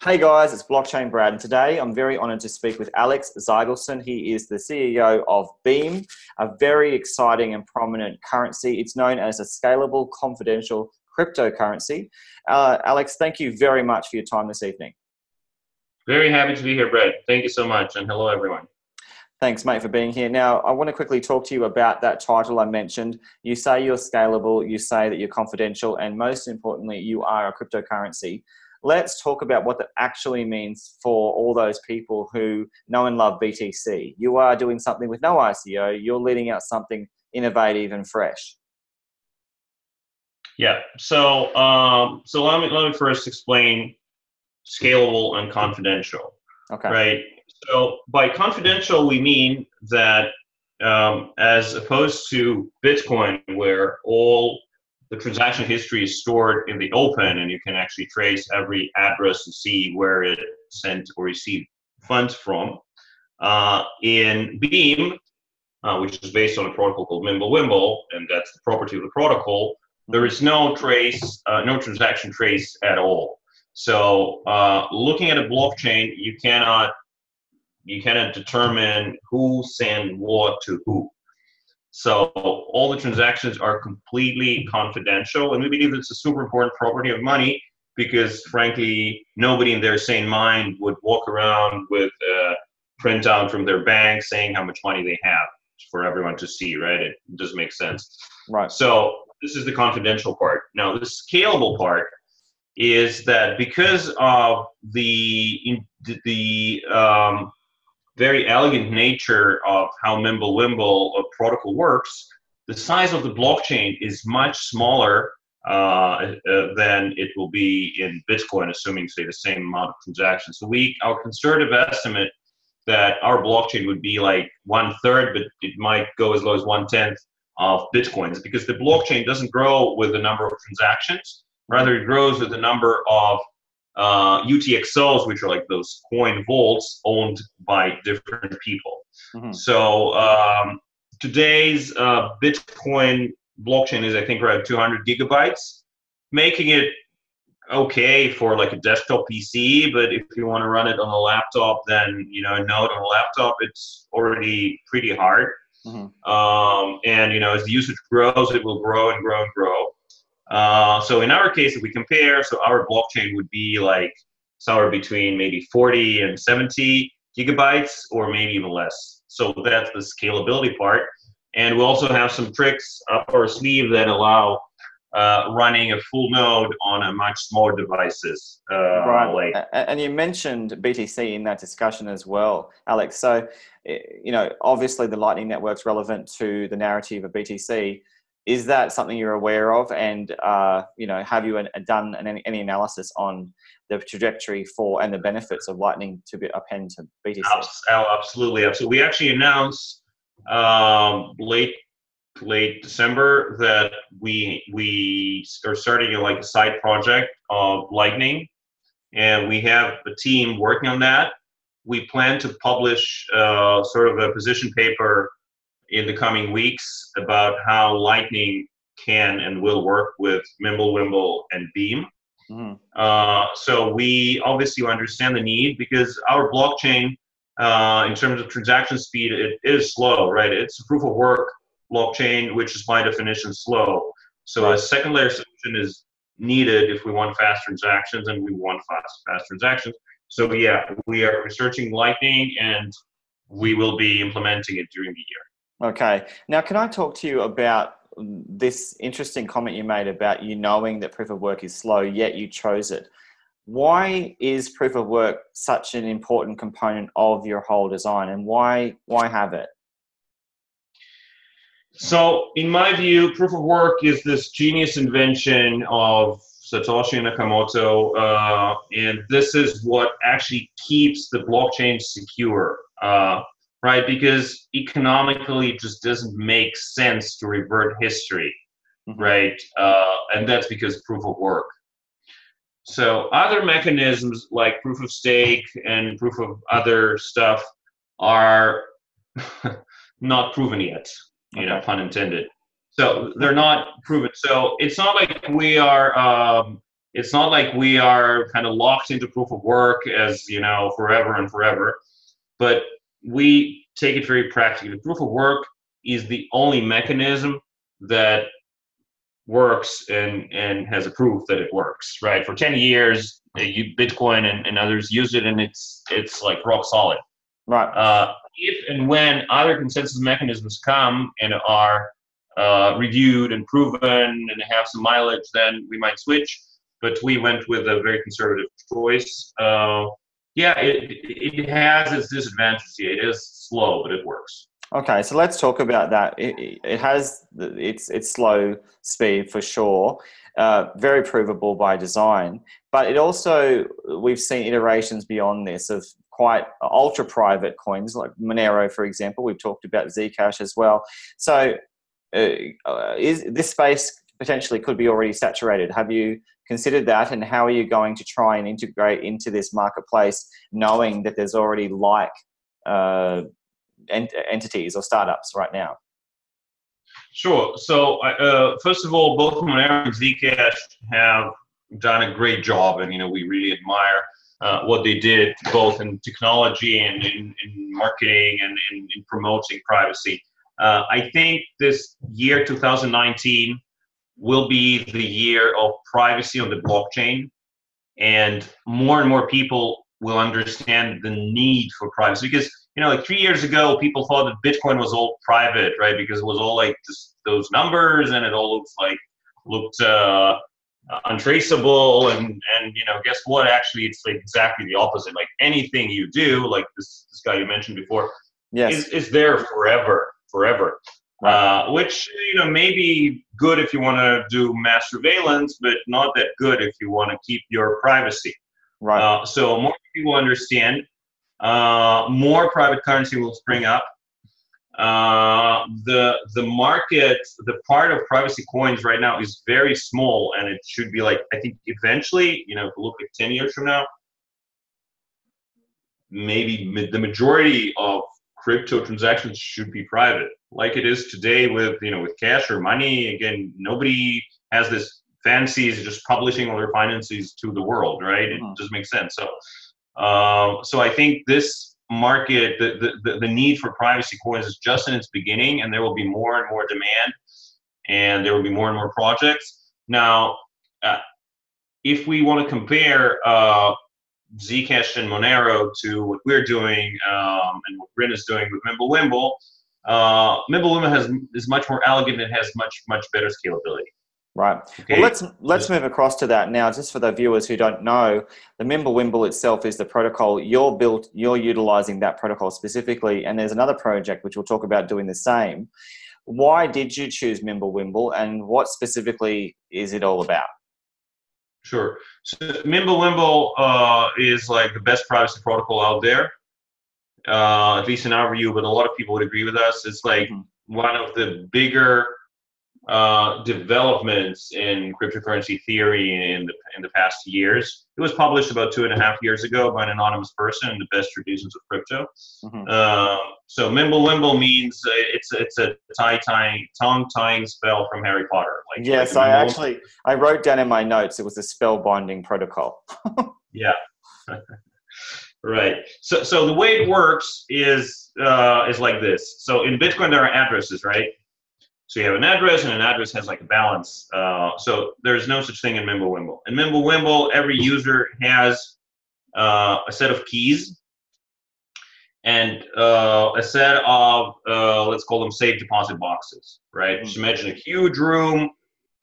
Hey guys, it's BlockchainBrad, and today I'm very honored to speak with Alex Zaidelson. He is the CEO of Beam, a very exciting and prominent currency. It's known as a scalable, confidential cryptocurrency. Alex, thank you very much for your time this evening. Very happy to be here, Brett. Thank you so much, and hello, everyone. Thanks, mate, for being here. Now, I want to quickly talk to you about that title I mentioned. You say you're scalable, you say that you're confidential, and most importantly, you are a cryptocurrency. Let's talk about what that actually means for all those people who know and love BTC. You are doing something with no ICO. You're leading out something innovative and fresh. Yeah. So, let me first explain scalable and confidential. Okay. Right. So, by confidential, we mean that as opposed to Bitcoin, where all the transaction history is stored in the open and you can actually trace every address and see where it sent or received funds from. In Beam, which is based on a protocol called MimbleWimble, and that's the property of the protocol, there is no trace, no transaction trace at all. So looking at a blockchain, you cannot determine who sent what to who. So all the transactions are completely confidential, and we believe it's a super important property of money because, frankly, nobody in their sane mind would walk around with a printout from their bank saying how much money they have for everyone to see, right? It doesn't make sense. Right. So this is the confidential part. Now, the scalable part is that because of the very elegant nature of how MimbleWimble protocol works, the size of the blockchain is much smaller than it will be in Bitcoin, assuming, say, the same amount of transactions. So our conservative estimate that our blockchain would be like 1/3, but it might go as low as 1/10 of Bitcoins, because the blockchain doesn't grow with the number of transactions, rather it grows with the number of UTXOs, which are like those coin vaults owned by different people. Mm-hmm. So today's Bitcoin blockchain is, I think, around 200 gigabytes, making it okay for like a desktop PC. But if you want to run it on a laptop, then a node on a laptop, it's already pretty hard. Mm-hmm. And as the usage grows, it will grow and grow and grow. So in our case, if we compare, so our blockchain would be like somewhere between maybe 40 and 70 gigabytes, or maybe even less. So that's the scalability part. And we also have some tricks up our sleeve that allow running a full node on a much smaller devices. Right. And you mentioned BTC in that discussion as well, Alex. So, obviously the Lightning Network's relevant to the narrative of BTC. Is that something you're aware of? And, have you done any analysis on the trajectory for and the benefits of Lightning to append to BTC? Absolutely. We actually announced late December that we are starting a side project of Lightning, and we have a team working on that. We plan to publish sort of a position paper in the coming weeks about how Lightning can and will work with MimbleWimble and Beam. Mm-hmm. So we obviously understand the need, because our blockchain, in terms of transaction speed, it is slow, right? It's a proof of work blockchain, which is by definition slow. So right. A second layer solution is needed if we want fast transactions, and we want fast transactions. So yeah, we are researching Lightning, and we will be implementing it during the year. Okay. Now, can I talk to you about this interesting comment you made about knowing that proof of work is slow, yet you chose it? Why is proof of work such an important component of your whole design, and why have it? So, in my view, proof of work is this genius invention of Satoshi Nakamoto, and this is what actually keeps the blockchain secure. Right, because economically it just doesn't make sense to revert history, mm-hmm. Right? And that's because proof of work. So other mechanisms like proof of stake and proof of other stuff are not proven yet, pun intended. So they're not proven. So it's not like we are it's not like we are kind of locked into proof of work as, you know, forever and forever, but we take it very practically. Proof of work is the only mechanism that works and has a proof that it works, right? For 10 years, Bitcoin and others use it, and it's like rock solid. Right. If and when other consensus mechanisms come and are reviewed and proven and have some mileage, then we might switch. But we went with a very conservative choice. Yeah, it has its disadvantages. It is slow, but it works. Okay, so let's talk about that. It has its slow speed for sure, very provable by design, but it also, we've seen iterations beyond this of quite ultra private coins like Monero, for example. We've talked about Zcash as well. So is this space potentially could be already saturated? Have you considered that, and how are you going to try and integrate into this marketplace knowing that there's already entities or startups right now? Sure. So first of all, both Monero and Zcash have done a great job, and we really admire what they did, both in technology and in marketing and in promoting privacy. I think this year 2019 will be the year of privacy on the blockchain, and more people will understand the need for privacy, because like 3 years ago, people thought that Bitcoin was all private, right? Because it was all like just those numbers, and it all looked untraceable. And guess what? Actually, it's like exactly the opposite. Like anything you do, like this guy you mentioned before, yes, is there forever. Right. Which may be good if you want to do mass surveillance, but not that good if you want to keep your privacy. Right. So more people understand. More private currency will spring up. The market, the part of privacy coins right now is very small, and it should be like, I think eventually, if you look at 10 years from now, maybe the majority of crypto transactions should be private, like it is today with with cash or money. Again, nobody has this fancies just publishing all their finances to the world, right? It doesn't make sense. So I think this market, the need for privacy coins is just in its beginning, and there will be more and more demand, and there will be more and more projects. Now, if we want to compare Zcash and Monero to what we're doing and what Grin is doing with MimbleWimble, MimbleWimble is much more elegant and has much better scalability. Right. Okay. Well, let's move across to that now. Just for the viewers who don't know, the MimbleWimble itself is the protocol you're utilizing that protocol specifically, and there's another project which we'll talk about doing the same. Why did you choose MimbleWimble, and what specifically is it all about? Sure. So MimbleWimble is like the best privacy protocol out there, at least in our view, but a lot of people would agree with us. It's like one of the bigger developments in cryptocurrency theory in the past years. It was published about 2.5 years ago by an anonymous person in the best traditions of crypto. So MimbleWimble means it's a tongue-tying spell from Harry Potter. Yes, I wrote down in my notes it was a spell-binding protocol. Yeah. Right. So the way it works is like this. So in Bitcoin there are addresses, right? So you have an address, and an address has like a balance. So there's no such thing in MimbleWimble. In MimbleWimble, every user has a set of keys and a set of, let's call them safe deposit boxes, right? Just imagine a huge room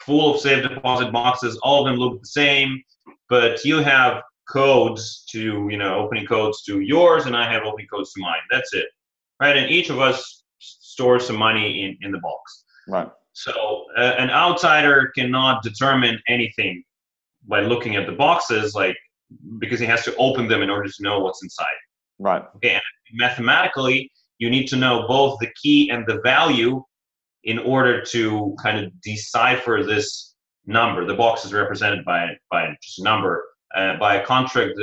full of safe deposit boxes. All of them look the same, but you have codes to, opening codes to yours, and I have opening codes to mine. That's it, right? And each of us stores some money in the box. Right. So an outsider cannot determine anything by looking at the boxes, because he has to open them in order to know what's inside. Right. Okay. And mathematically, you need to know both the key and the value in order to kind of decipher this number. The box is represented by just a number, by a construct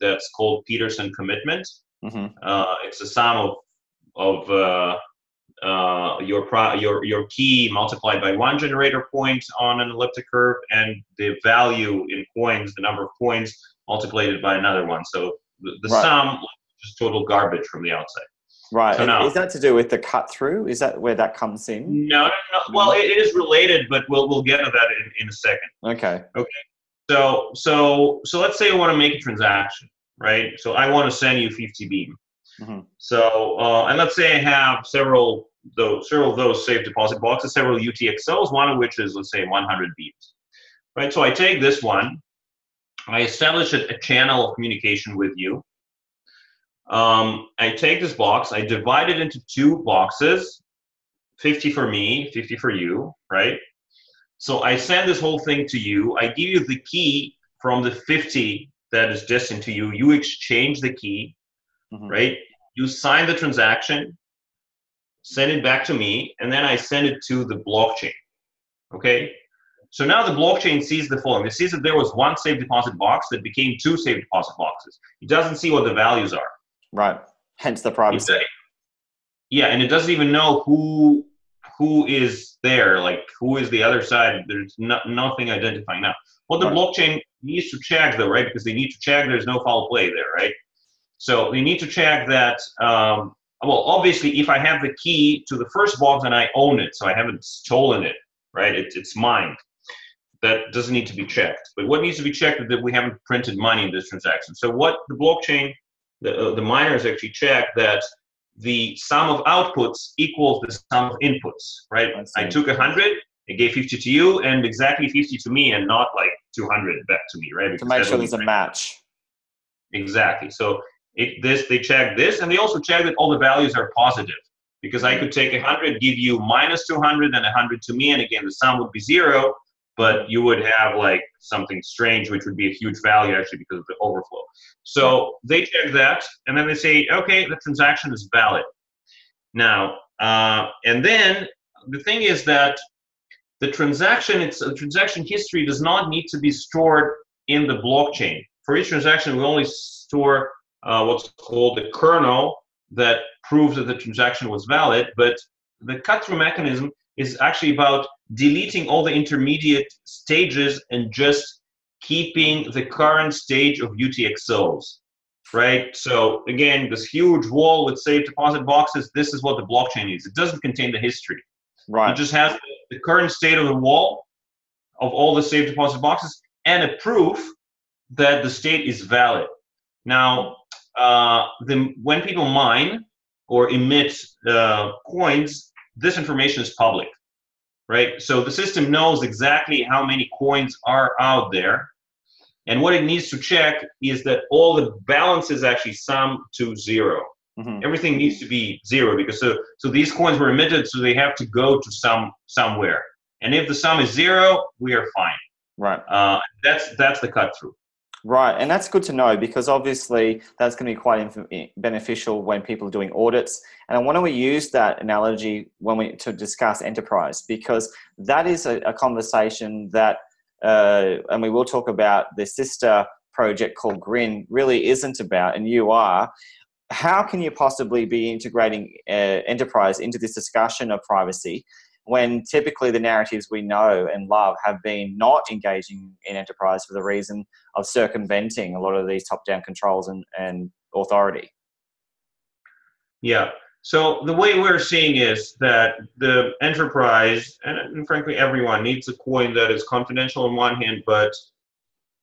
that's called Peterson Commitment. It's a sum of your key multiplied by 1 generator point on an elliptic curve, and the value in coins, the number of coins, multiplied by another one. So the sum is total garbage from the outside. Right. So and now, is that to do with the cut through? Is that where that comes in? No. Well, it is related, but we'll get to that in a second. Okay. So let's say I want to make a transaction, right? So I want to send you 50 Beam. So and let's say I have several of those safe deposit boxes, several UTXOs, one of which is, let's say, 100 Beams, right? So I take this one, I establish a channel of communication with you. I take this box, I divide it into 2 boxes, 50 for me, 50 for you, right? So I send this whole thing to you. I give you the key from the 50 that is destined to you. You exchange the key, right? You sign the transaction, send it back to me, and then I send it to the blockchain, okay? So now the blockchain sees the following. It sees that there was 1 safe deposit box that became 2 safe deposit boxes. It doesn't see what the values are. Right. Hence the privacy. Yeah, and it doesn't even know who is there, like who is the other side. There's nothing identifying now. What the blockchain needs to check, though, right? Because they need to check there's no foul play there, right? So they need to check that. Well, obviously, if I have the key to the first box and I own it, so I haven't stolen it, right? It's mine. That doesn't need to be checked. But what needs to be checked is that we haven't printed money in this transaction. So what the blockchain, the miners actually check that the sum of outputs equals the sum of inputs, right? I took 100, I gave 50 to you, and exactly 50 to me, and not like 200 back to me, right? Because to make sure there's a match. Exactly. So they check this, and they also check that all the values are positive, because I could take 100, give you minus 200, and 100 to me, and again the sum would be 0. But you would have like something strange, which would be a huge value actually because of the overflow. So they check that, and then they say, okay, the transaction is valid. Now, and then the thing is that the transaction history does not need to be stored in the blockchain. For each transaction, we only store what's called the kernel that proves that the transaction was valid, but the cut-through mechanism is actually about deleting all the intermediate stages and just keeping the current stage of UTXOs, right? So again, this huge wall with safe deposit boxes, this is what the blockchain is. It doesn't contain the history. Right. It just has the current state of the wall of all the safe deposit boxes and a proof that the state is valid. Now, when people mine or emit coins, this information is public, right? So the system knows exactly how many coins are out there. And what it needs to check is that all the balances actually sum to 0. Everything needs to be 0 because so these coins were emitted, so they have to go to somewhere. And if the sum is 0, we are fine. Right. That's the cut through. Right, and that's good to know because obviously that's going to be quite beneficial when people are doing audits. And I want to use that analogy to discuss enterprise because that is a conversation that, and we will talk about the sister project called Grin, really isn't about, and you are. How can you possibly be integrating enterprise into this discussion of privacy when typically the narratives we know and love have been not engaging in enterprise for the reason of circumventing a lot of these top-down controls and authority? Yeah. So the way we're seeing is that the enterprise, and frankly everyone, needs a coin that is confidential on one hand, but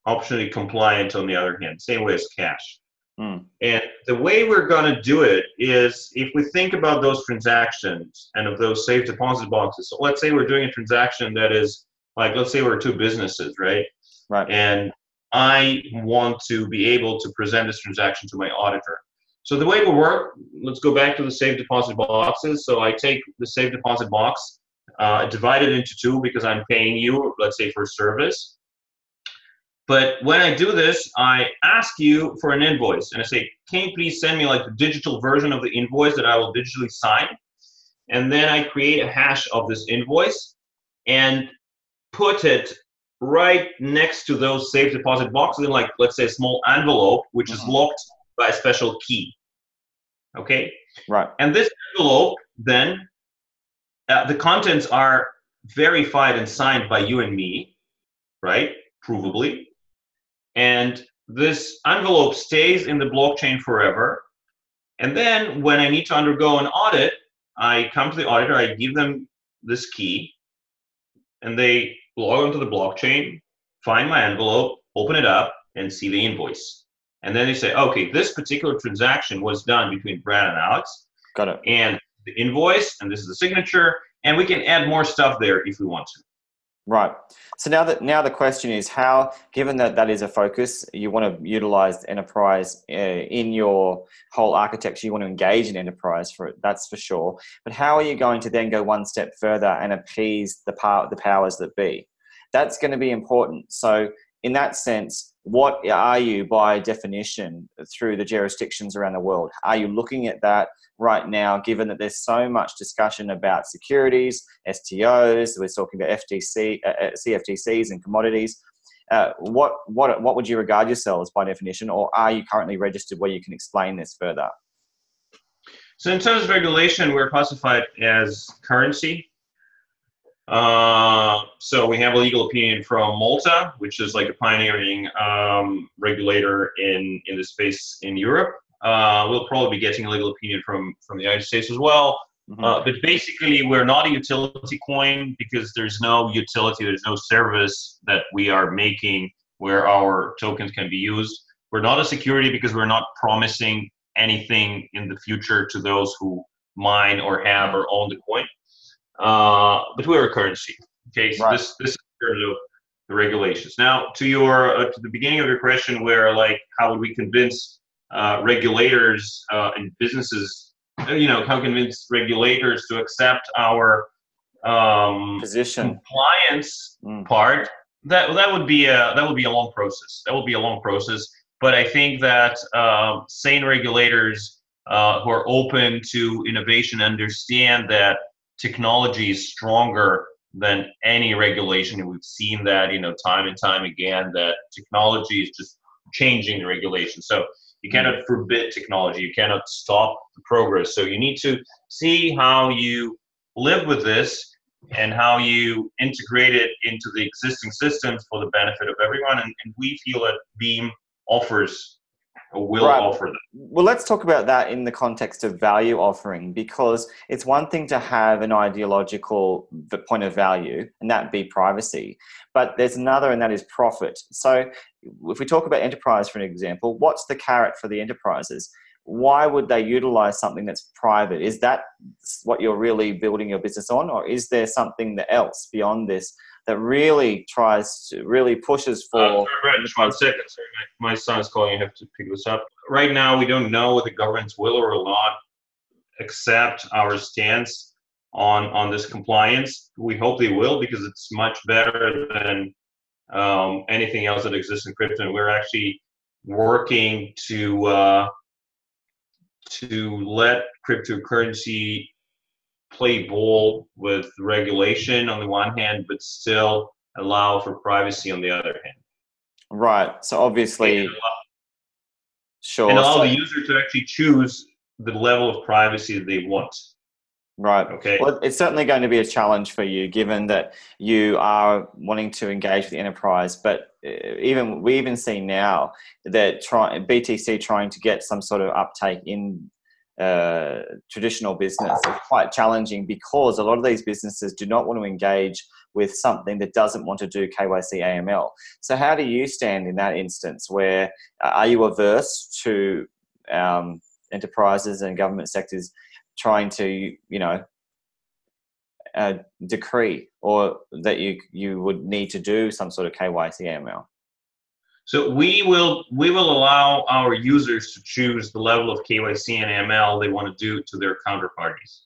optionally compliant on the other hand, same way as cash. And the way we're going to do it is if we think about those transactions and of those safe deposit boxes. So let's say we're doing a transaction that is like, let's say we're 2 businesses, right? Right. And I want to be able to present this transaction to my auditor. So the way it will work, let's go back to the safe deposit boxes. So I take the safe deposit box, divide it into 2 because I'm paying you, let's say, for service. But when I do this, I ask you for an invoice, and I say, can you please send me like the digital version of the invoice that I will digitally sign? And then I create a hash of this invoice and put it right next to those safe deposit boxes in like, let's say, a small envelope, which is locked by a special key. Okay? Right. And this envelope then the contents are verified and signed by you and me, right? Provably. And this envelope stays in the blockchain forever. And then when I need to undergo an audit, I come to the auditor, I give them this key, and they log onto the blockchain, find my envelope, open it up, and see the invoice. And then they say, okay, this particular transaction was done between Brad and Alex. Got it. And the invoice, and this is the signature, and we can add more stuff there if we want to. Right. So now the question is how, given that that is a focus, you want to utilize enterprise in your whole architecture, you want to engage in enterprise for it, that's for sure. But how are you going to then go one step further and appease the powers that be? That's going to be important. So in that sense, what are you by definition through the jurisdictions around the world? Are you looking at that right now, given that there's so much discussion about securities, STOs, we're talking about CFTCs and commodities. What would you regard yourselves by definition, or are you currently registered where you can explain this further? So in terms of regulation, we're classified as currency. So we have a legal opinion from Malta, which is like a pioneering regulator in the space in Europe. We'll probably be getting a legal opinion from the United States as well. But basically, we're not a utility coin because there's no utility, there's no service that we are making where our tokens can be used. We're not a security because we're not promising anything in the future to those who mine or have or own the coin. But we're a currency. Okay, so this is in terms of the regulations. Now, to the beginning of your question, where like how would we convince regulators and businesses, how convince regulators to accept our position compliance part? That would be a long process. That would be a long process. But I think that sane regulators who are open to innovation understand that technology is stronger than any regulation, and we've seen that time and time again, that technology is just changing the regulation. So you cannot forbid technology, you cannot stop the progress. So you need to see how you live with this and how you integrate it into the existing systems for the benefit of everyone. And we feel that Beam offers will offer them. Well, let's talk about that in the context of value offering, because it's one thing to have an ideological point of value, and that be privacy, but there's another, and that is profit. So if we talk about enterprise, for an example, what's the carrot for the enterprises? Why would they utilize something that's private? Is that what you're really building your business on, or is there something else beyond this that really pushes for... Just 1 second, sorry. My son's calling, I have to pick this up. Right now, we don't know whether governments will or will not accept our stance on this compliance. We hope they will, because it's much better than anything else that exists in crypto. And we're actually working to let cryptocurrency play ball with regulation on the one hand, but still allow for privacy on the other hand. Right. So obviously, and allow the user to actually choose the level of privacy that they want. Right. Okay. Well, it's certainly going to be a challenge for you, given that you are wanting to engage with the enterprise. But we even see now that BTC trying to get some sort of uptake in traditional business is quite challenging, because a lot of these businesses do not want to engage with something that doesn't want to do KYC AML. So how do you stand in that instance? Where are you averse to enterprises and government sectors trying to decree, or that you would need to do some sort of KYC AML? So we will allow our users to choose the level of KYC and AML they want to do to their counterparties,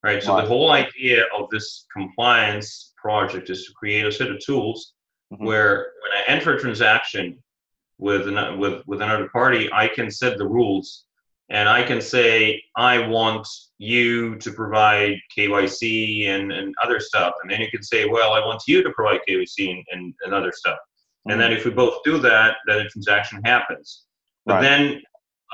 right? So the whole idea of this compliance project is to create a set of tools where when I enter a transaction with another party, I can set the rules, and I can say, I want you to provide KYC and other stuff. And then you can say, well, I want you to provide KYC and other stuff. And then if we both do that, then a transaction happens. But then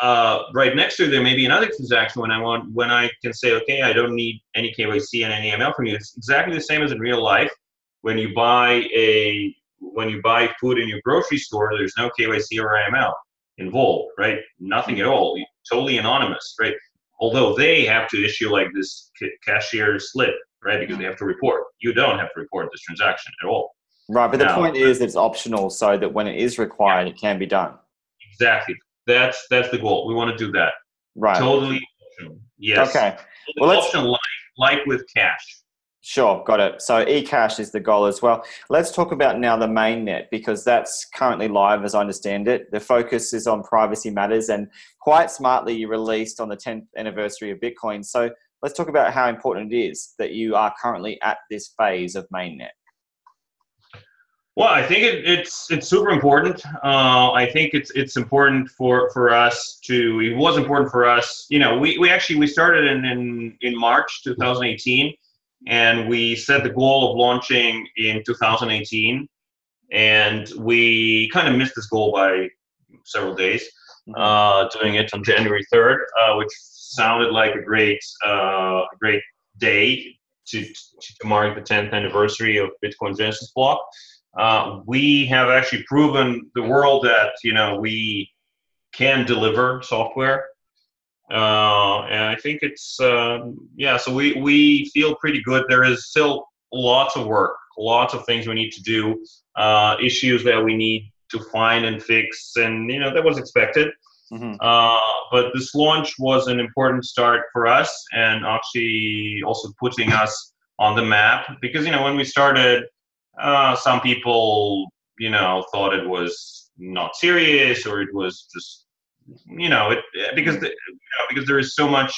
right next to it, there may be another transaction when I can say, okay, I don't need any KYC and any ML from you. It's exactly the same as in real life. When you buy food in your grocery store, there's no KYC or ML involved, right? Nothing at all. Totally anonymous, right? Although they have to issue like this cashier slip, right? Because they have to report. You don't have to report this transaction at all. Right, but the point is that it's optional, so that when it is required, it can be done. Exactly. That's the goal. We want to do that. Right. Totally optional. Yes. Okay. Well, optional like with cash. Sure, got it. So eCash is the goal as well. Let's talk about now the MainNet, because that's currently live as I understand it. The focus is on privacy matters, and quite smartly you released on the 10th anniversary of Bitcoin. So let's talk about how important it is that you are currently at this phase of MainNet. Well, I think it's super important. I think it's important for us to. It was important for us. You know, we started in March 2018. And we set the goal of launching in 2018, and we kind of missed this goal by several days, doing it on January 3rd, which sounded like a great day to mark the 10th anniversary of Bitcoin Genesis block. We have actually proven the world that, you know, we can deliver software. And I think it's, so we feel pretty good. There is still lots of work, lots of things we need to do, issues that we need to find and fix. And, you know, that was expected. But this launch was an important start for us, and actually also putting us on the map, because, you know, when we started, some people, you know, thought it was not serious, or it was just, you know, because there is so much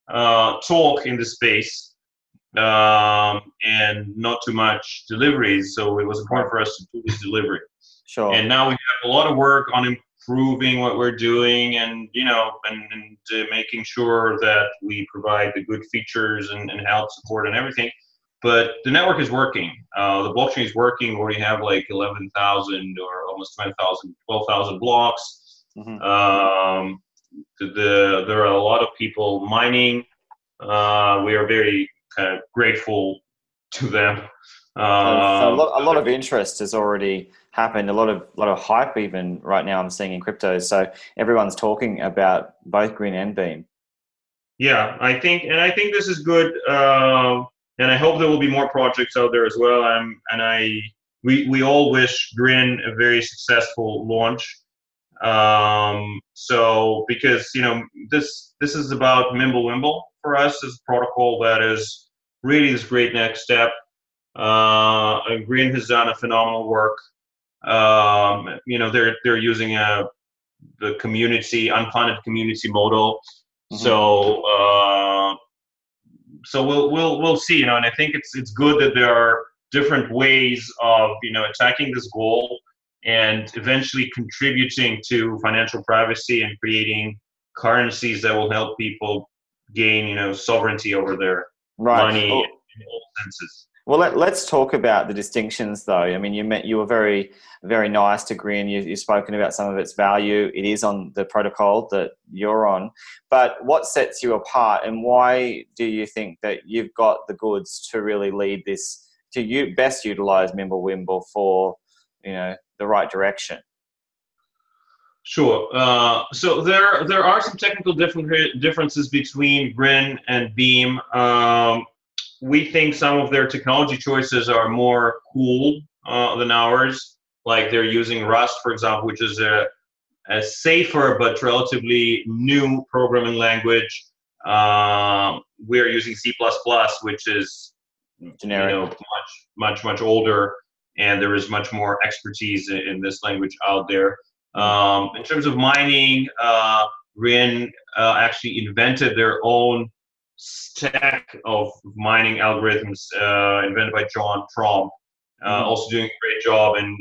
talk in the space, and not too much deliveries. So it was important for us to do this delivery. Sure. And now we have a lot of work on improving what we're doing, and, you know, and making sure that we provide the good features and help support and everything. But the network is working. The blockchain is working. We already have like 11,000 or almost 12,000 blocks. There are a lot of people mining. We are very kind of grateful to them. So a lot of interest has already happened. A lot of hype even right now I'm seeing in crypto. So everyone's talking about both Grin and Beam. Yeah, I think this is good. And I hope there will be more projects out there as well. We all wish Grin a very successful launch. So because, you know, this is about MimbleWimble for us as a protocol that is really this great next step. Grin has done a phenomenal work. You know, they're using the community, unfunded community model. So we'll see, you know, and I think it's good that there are different ways of, you know, attacking this goal and eventually contributing to financial privacy and creating currencies that will help people gain, you know, sovereignty over their money in all senses. Well, let's talk about the distinctions, though. I mean, you were very, very nice to Grin. You've spoken about some of its value. It is on the protocol that you're on. But what sets you apart, and why do you think that you've got the goods to really lead this, to best utilize MimbleWimble for, you know, the right direction? Sure. So there are some technical differences between Grin and Beam. We think some of their technology choices are more cool than ours. Like they're using Rust, for example, which is a safer but relatively new programming language. We're using C++, which is generic, you know, much older, and there is much more expertise in this language out there. In terms of mining, Grin actually invented their own stack of mining algorithms, invented by John Tromp, also doing a great job, and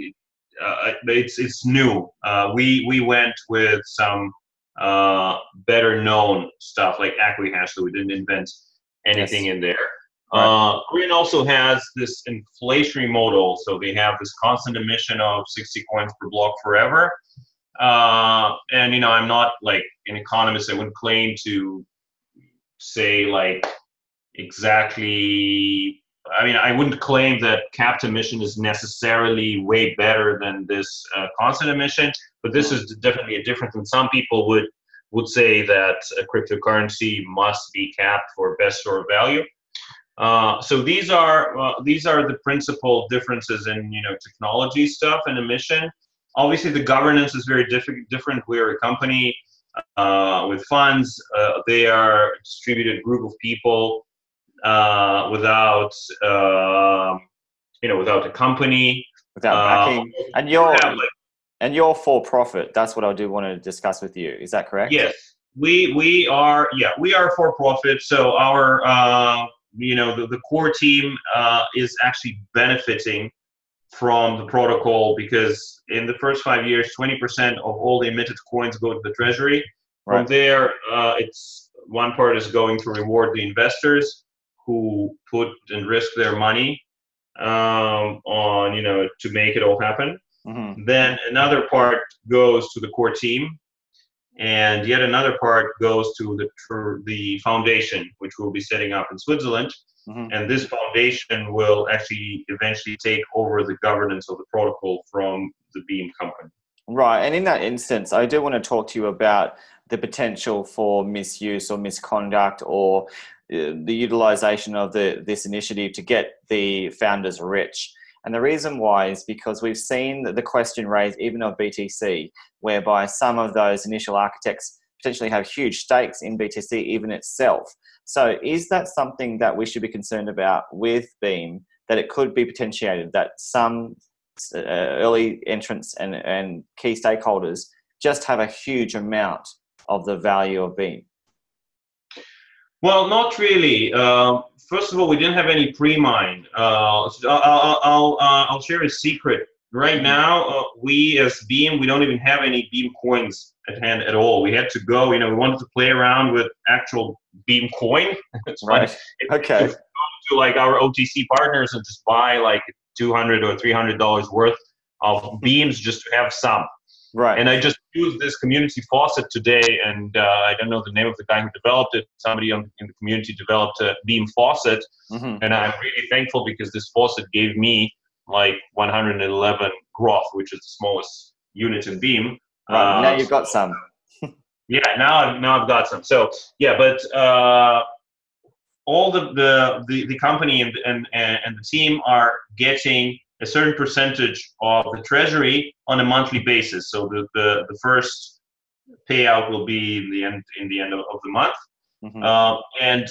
it's new. We went with some better known stuff like Equihash, so we didn't invent anything in there. Grin also has this inflationary model, so they have this constant emission of 60 coins per block forever. And I'm not like an economist. I wouldn't claim to say like exactly. I mean, I wouldn't claim that capped emission is necessarily way better than this constant emission, but this is definitely a difference. And some people would say that a cryptocurrency must be capped for best store of value. So these are the principal differences in technology stuff and emission. Obviously, the governance is very different. We're a company with funds. They are a distributed group of people without without a company, without backing, and you're for profit. That's what I do want to discuss with you. Is that correct? Yes, we are. Yeah, we are for profit. So our the core team is actually benefiting from the protocol, because in the first 5 years, 20% of all the emitted coins go to the treasury. Right. From there, it's one part is going to reward the investors who put and risk their money on to make it all happen. Mm-hmm. Then another part goes to the core team, and yet another part goes to the foundation, which we'll be setting up in Switzerland. Mm-hmm. And this foundation will actually eventually take over the governance of the protocol from the Beam company. Right. And in that instance, I do want to talk to you about the potential for misuse or misconduct, or the utilization of this initiative to get the founders rich. And the reason why is because we've seen the question raised even of BTC, whereby some of those initial architects potentially have huge stakes in BTC even itself. So is that something that we should be concerned about with Beam, that it could be potentiated, that some early entrants and key stakeholders just have a huge amount of the value of Beam? Well, not really. First of all, we didn't have any premine. I'll share a secret. Right now, we as Beam, we don't even have any Beam coins at hand at all. We had to go, we wanted to play around with actual Beam coin. Right. Okay. To like our OTC partners and just buy like $200 or $300 worth of Beams just to have some. Right. And I just used this community faucet today, and I don't know the name of the guy who developed it. Somebody in the community developed a Beam faucet, mm-hmm. and I'm really thankful because this faucet gave me like 111 groth, which is the smallest unit in Beam. Right. Now you've got some. Yeah. Now I've got some. So yeah, but all the company and the team are getting a certain percentage of the treasury on a monthly basis. So the first payout will be in the end of the month, mm-hmm. And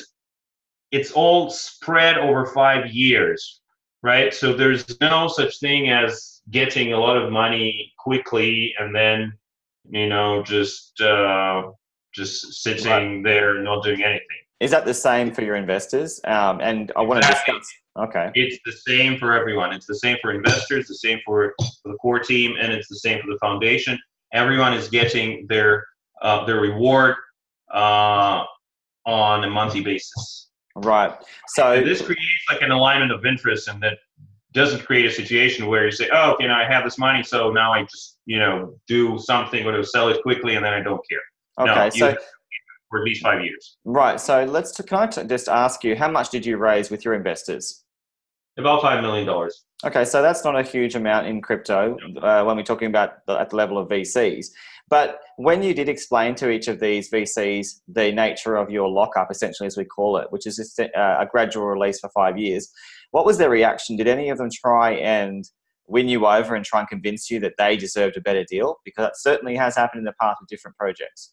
it's all spread over 5 years, right? So there's no such thing as getting a lot of money quickly and then just sitting right there not doing anything. Is that the same for your investors? And I want to discuss. Okay. It's the same for everyone. It's the same for investors, the same for the core team, and it's the same for the foundation. Everyone is getting their reward on a monthly basis. Right. So and this creates like an alignment of interest, and that doesn't create a situation where you say, "Oh, okay, now I have this money, so now I just do something, or sell it quickly, and then I don't care." Okay. So for at least 5 years. Right. So can I just ask you, how much did you raise with your investors? About $5 million. Okay, so that's not a huge amount in crypto when we're talking about at the level of VCs. But when you did explain to each of these VCs the nature of your lockup, essentially as we call it, which is a gradual release for 5 years, what was their reaction? Did any of them try and win you over and try and convince you that they deserved a better deal? Because that certainly has happened in the past with different projects.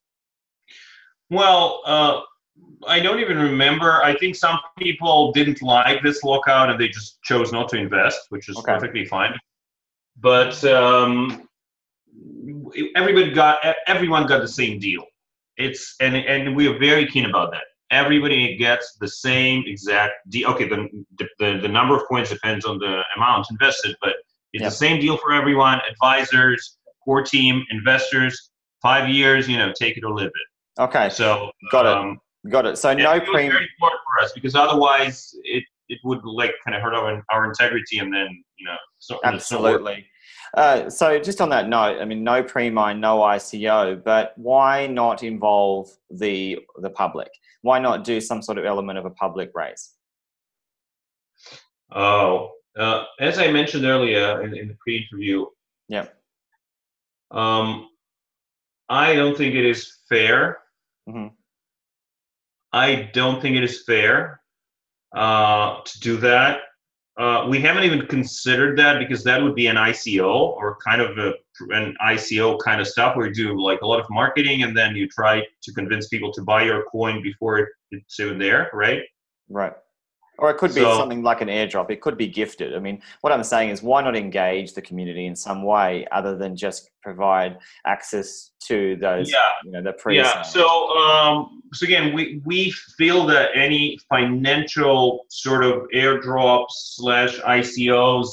Well, I don't even remember. I think some people didn't like this lockout and they just chose not to invest, which is perfectly fine. But everyone got the same deal. And we are very keen about that. Everybody gets the same exact deal. Okay, the number of coins depends on the amount invested, but it's the same deal for everyone. Advisors, core team, investors, 5 years. Take it or leave it. Okay. So got it. So no premium. It's very important for us because otherwise it would like kind of hurt our integrity, and then Absolutely. So just on that note, I mean, no pre-mine, no ICO, but why not involve the public? Why not do some sort of element of a public raise? Oh, as I mentioned earlier in the pre-interview, Yeah. I don't think it is fair. Mm-hmm. I don't think it is fair to do that. We haven't even considered that because that would be an ICO or kind of an ICO kind of stuff where you do like a lot of marketing and then you try to convince people to buy your coin before it's even there, right? Right. Or it could be something like an airdrop. It could be gifted. I mean, what I'm saying is why not engage the community in some way other than just provide access to those, the pre-sale? Yeah. So again, we feel that any financial sort of airdrops / ICOs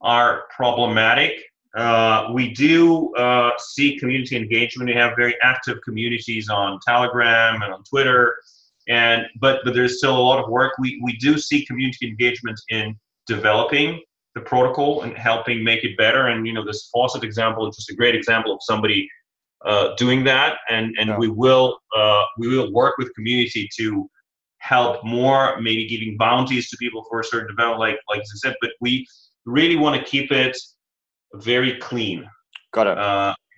are problematic. We do see community engagement. We have very active communities on Telegram and on Twitter. But there's still a lot of work. We do see community engagement in developing the protocol and helping make it better. And this faucet example is just a great example of somebody doing that. And we will work with community to help more, maybe giving bounties to people for a certain development, like I said. But we really want to keep it very clean. Got it. We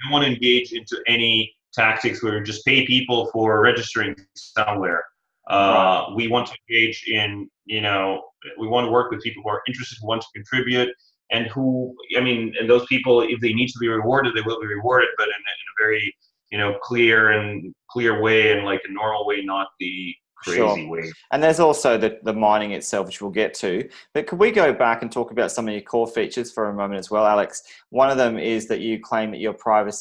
don't want to engage into any tactics where we just pay people for registering somewhere. Right. We want to engage in, we want to work with people who are interested, who want to contribute, and and those people, if they need to be rewarded, they will be rewarded, but in a very, clear way and like a normal way, not the crazy way. And there's also the mining itself, which we'll get to. But could we go back and talk about some of your core features for a moment as well, Alex? One of them is that you claim that you're private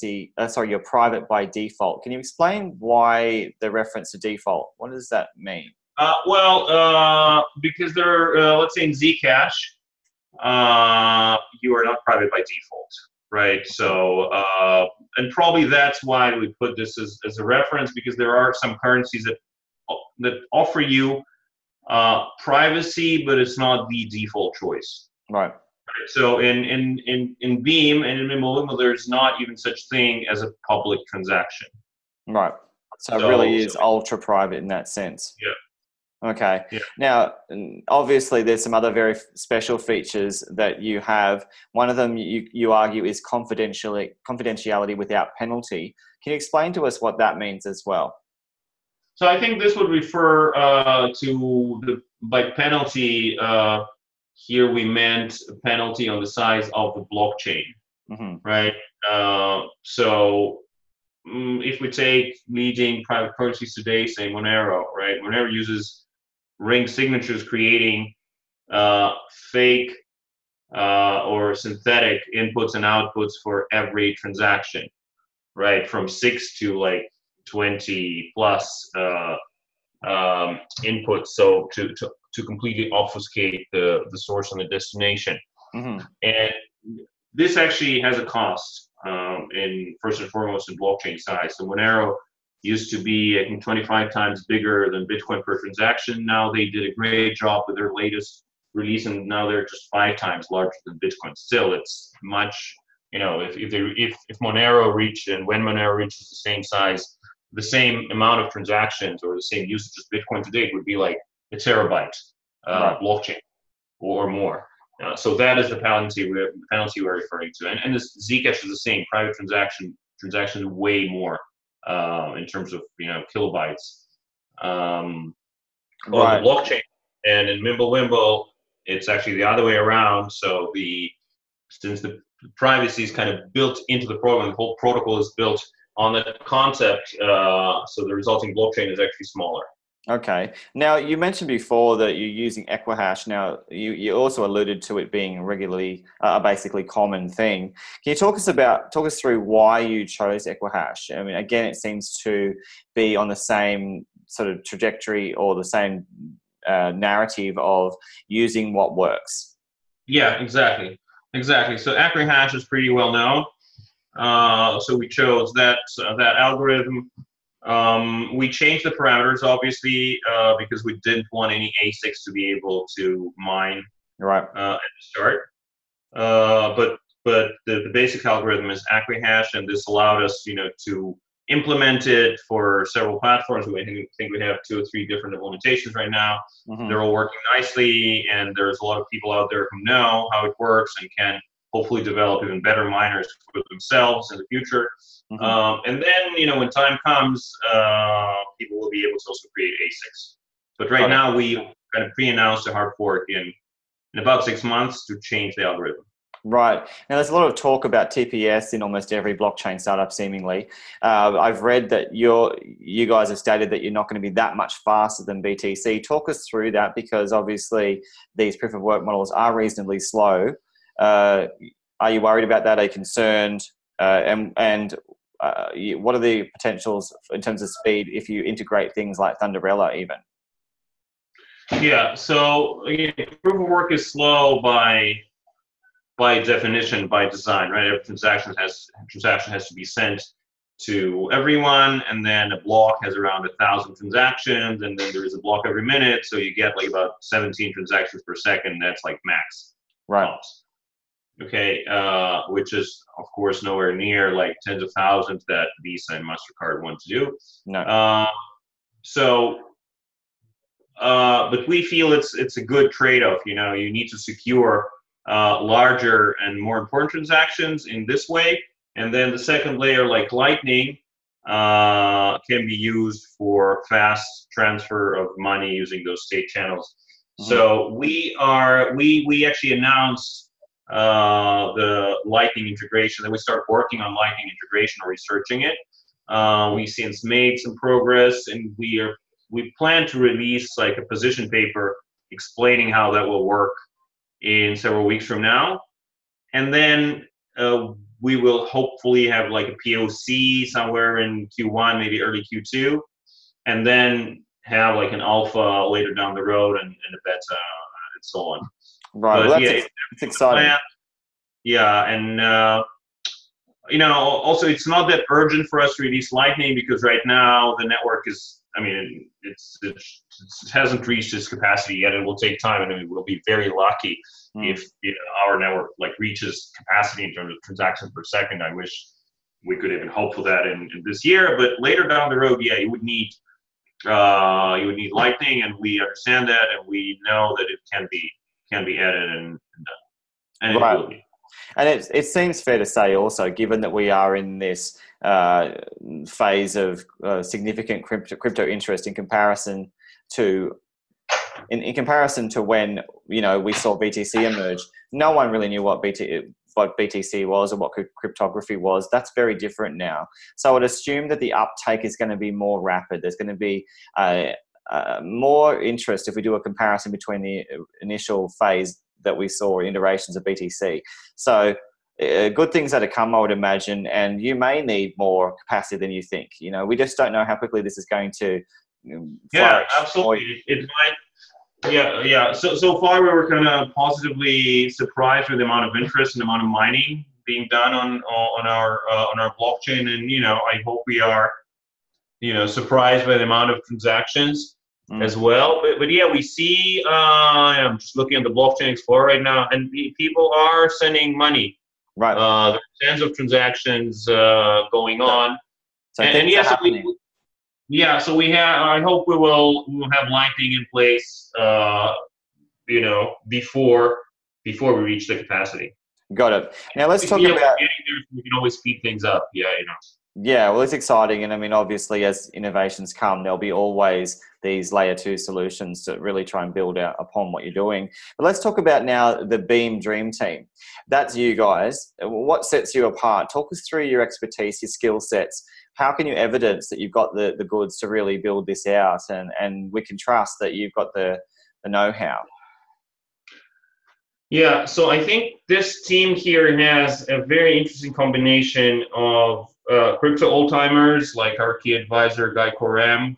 by default. Can you explain why the reference to default? What does that mean? Because let's say in Zcash, you are not private by default, right? So, and probably that's why we put this as a reference, because there are some currencies that offer you privacy, but it's not the default choice. Right. So in Beam and in MimbleWimble, there's not even such thing as a public transaction. Right. So it really is ultra private in that sense. Yeah. Okay. Yeah. Now, obviously, there's some other very special features that you have. One of them you argue is confidentiality without penalty. Can you explain to us what that means as well? So I think this would refer to by penalty. Here we meant a penalty on the size of the blockchain, right? If we take leading private currencies today, say Monero, right? Monero uses ring signatures, creating fake or synthetic inputs and outputs for every transaction, right? From 6 to like 20 plus inputs, so to completely obfuscate the source and the destination. And this actually has a cost in first and foremost in blockchain size. So Monero used to be, I think, 25 times bigger than Bitcoin per transaction. Now they did a great job with their latest release, and now they're just 5 times larger than Bitcoin. Still, it's much, if Monero reached, and when Monero reaches the same size, the same amount of transactions or the same usage as Bitcoin today, it would be like a terabyte blockchain or more. So that is the penalty we're referring to. And this Zcash is the same. Private transactions way more in terms of kilobytes on the blockchain. And in MimbleWimble, it's actually the other way around. So since the privacy is kind of built into the program, the whole protocol is built on that concept, so the resulting blockchain is actually smaller. Okay. Now, you mentioned before that you're using Equihash. Now, you also alluded to it being a regularly, basically common thing. Can you talk us through why you chose Equihash? I mean, again, it seems to be on the same sort of trajectory or the same narrative of using what works. Yeah, exactly. So Equihash is pretty well known. So we chose that algorithm. We changed the parameters, obviously, because we didn't want any ASICs to be able to mine right at the start. But but the basic algorithm is Equihash, and this allowed us, to implement it for several platforms. I think we have 2 or 3 different implementations right now. Mm-hmm. They're all working nicely, and there's a lot of people out there who know how it works and can hopefully develop even better miners for themselves in the future. Mm-hmm. And then, when time comes, people will be able to also create ASICs. But right now, we kind of pre-announced a hard fork in about 6 months to change the algorithm. Right. Now, there's a lot of talk about TPS in almost every blockchain startup, seemingly. I've read that you guys have stated that you're not going to be that much faster than BTC. Talk us through that, because obviously these proof of work models are reasonably slow. Are you worried about that? Are you concerned? And what are the potentials in terms of speed if you integrate things like Thunderella even? Yeah, so proof of work is slow by definition, by design, right? Every transaction has to be sent to everyone, and then a block has around 1,000 transactions, and then there is a block every minute, so you get like about 17 transactions per second. That's like max. Right. Okay, which is of course nowhere near like tens of thousands that Visa and MasterCard want to do. No. But we feel it's a good trade-off. You need to secure larger and more important transactions in this way, and then the second layer, like Lightning, can be used for fast transfer of money using those state channels. Mm-hmm. So we actually announced the Lightning integration, then we start working on Lightning integration or researching it. We've since made some progress, and we plan to release like a position paper explaining how that will work in several weeks from now. And then we will hopefully have like a POC somewhere in Q1, maybe early Q2, and then have like an alpha later down the road and a beta and so on. Right, well, it's exciting. Yeah, and also it's not that urgent for us to release Lightning, because right now the network is, it hasn't reached its capacity yet. It will take time, and we'll be very lucky if our network like reaches capacity in terms of transactions per second. I wish we could even hope for that in this year, but later down the road, yeah, you would need Lightning, and we understand that, and we know that it can be added and done, and right. It will be. And it seems fair to say also, given that we are in this phase of significant crypto interest in comparison to when we saw BTC emerge, no one really knew what BTC was or what cryptography was. That's very different now. So I would assume that the uptake is going to be more rapid. There's going to be more interest if we do a comparison between the initial phase that we saw in iterations of BTC. So good things are to come, I would imagine, and you may need more capacity than you think. We just don't know how quickly this is going to flourish. Yeah, absolutely. It might. Yeah. So far, we were kind of positively surprised with the amount of interest and the amount of mining being done on our blockchain, and I hope we are surprised by the amount of transactions as well. But yeah, we see, I'm just looking at the Blockchain Explorer right now, and people are sending money. Right. There are tens of transactions going on. So things are happening. So we have, I hope we will have Lightning in place, before we reach the capacity. Got it. Now let's talk about. We can always speed things up. Yeah, well, it's exciting, and obviously, as innovations come, there'll be always these layer 2 solutions to really try and build out upon what you're doing. But let's talk about now the Beam Dream Team. That's you guys. What sets you apart? Talk us through your expertise, your skill sets. How can you evidence that you've got the goods to really build this out, and we can trust that you've got the know-how? Yeah, so I think this team here has a very interesting combination of crypto old-timers like our key advisor, Guy Korem,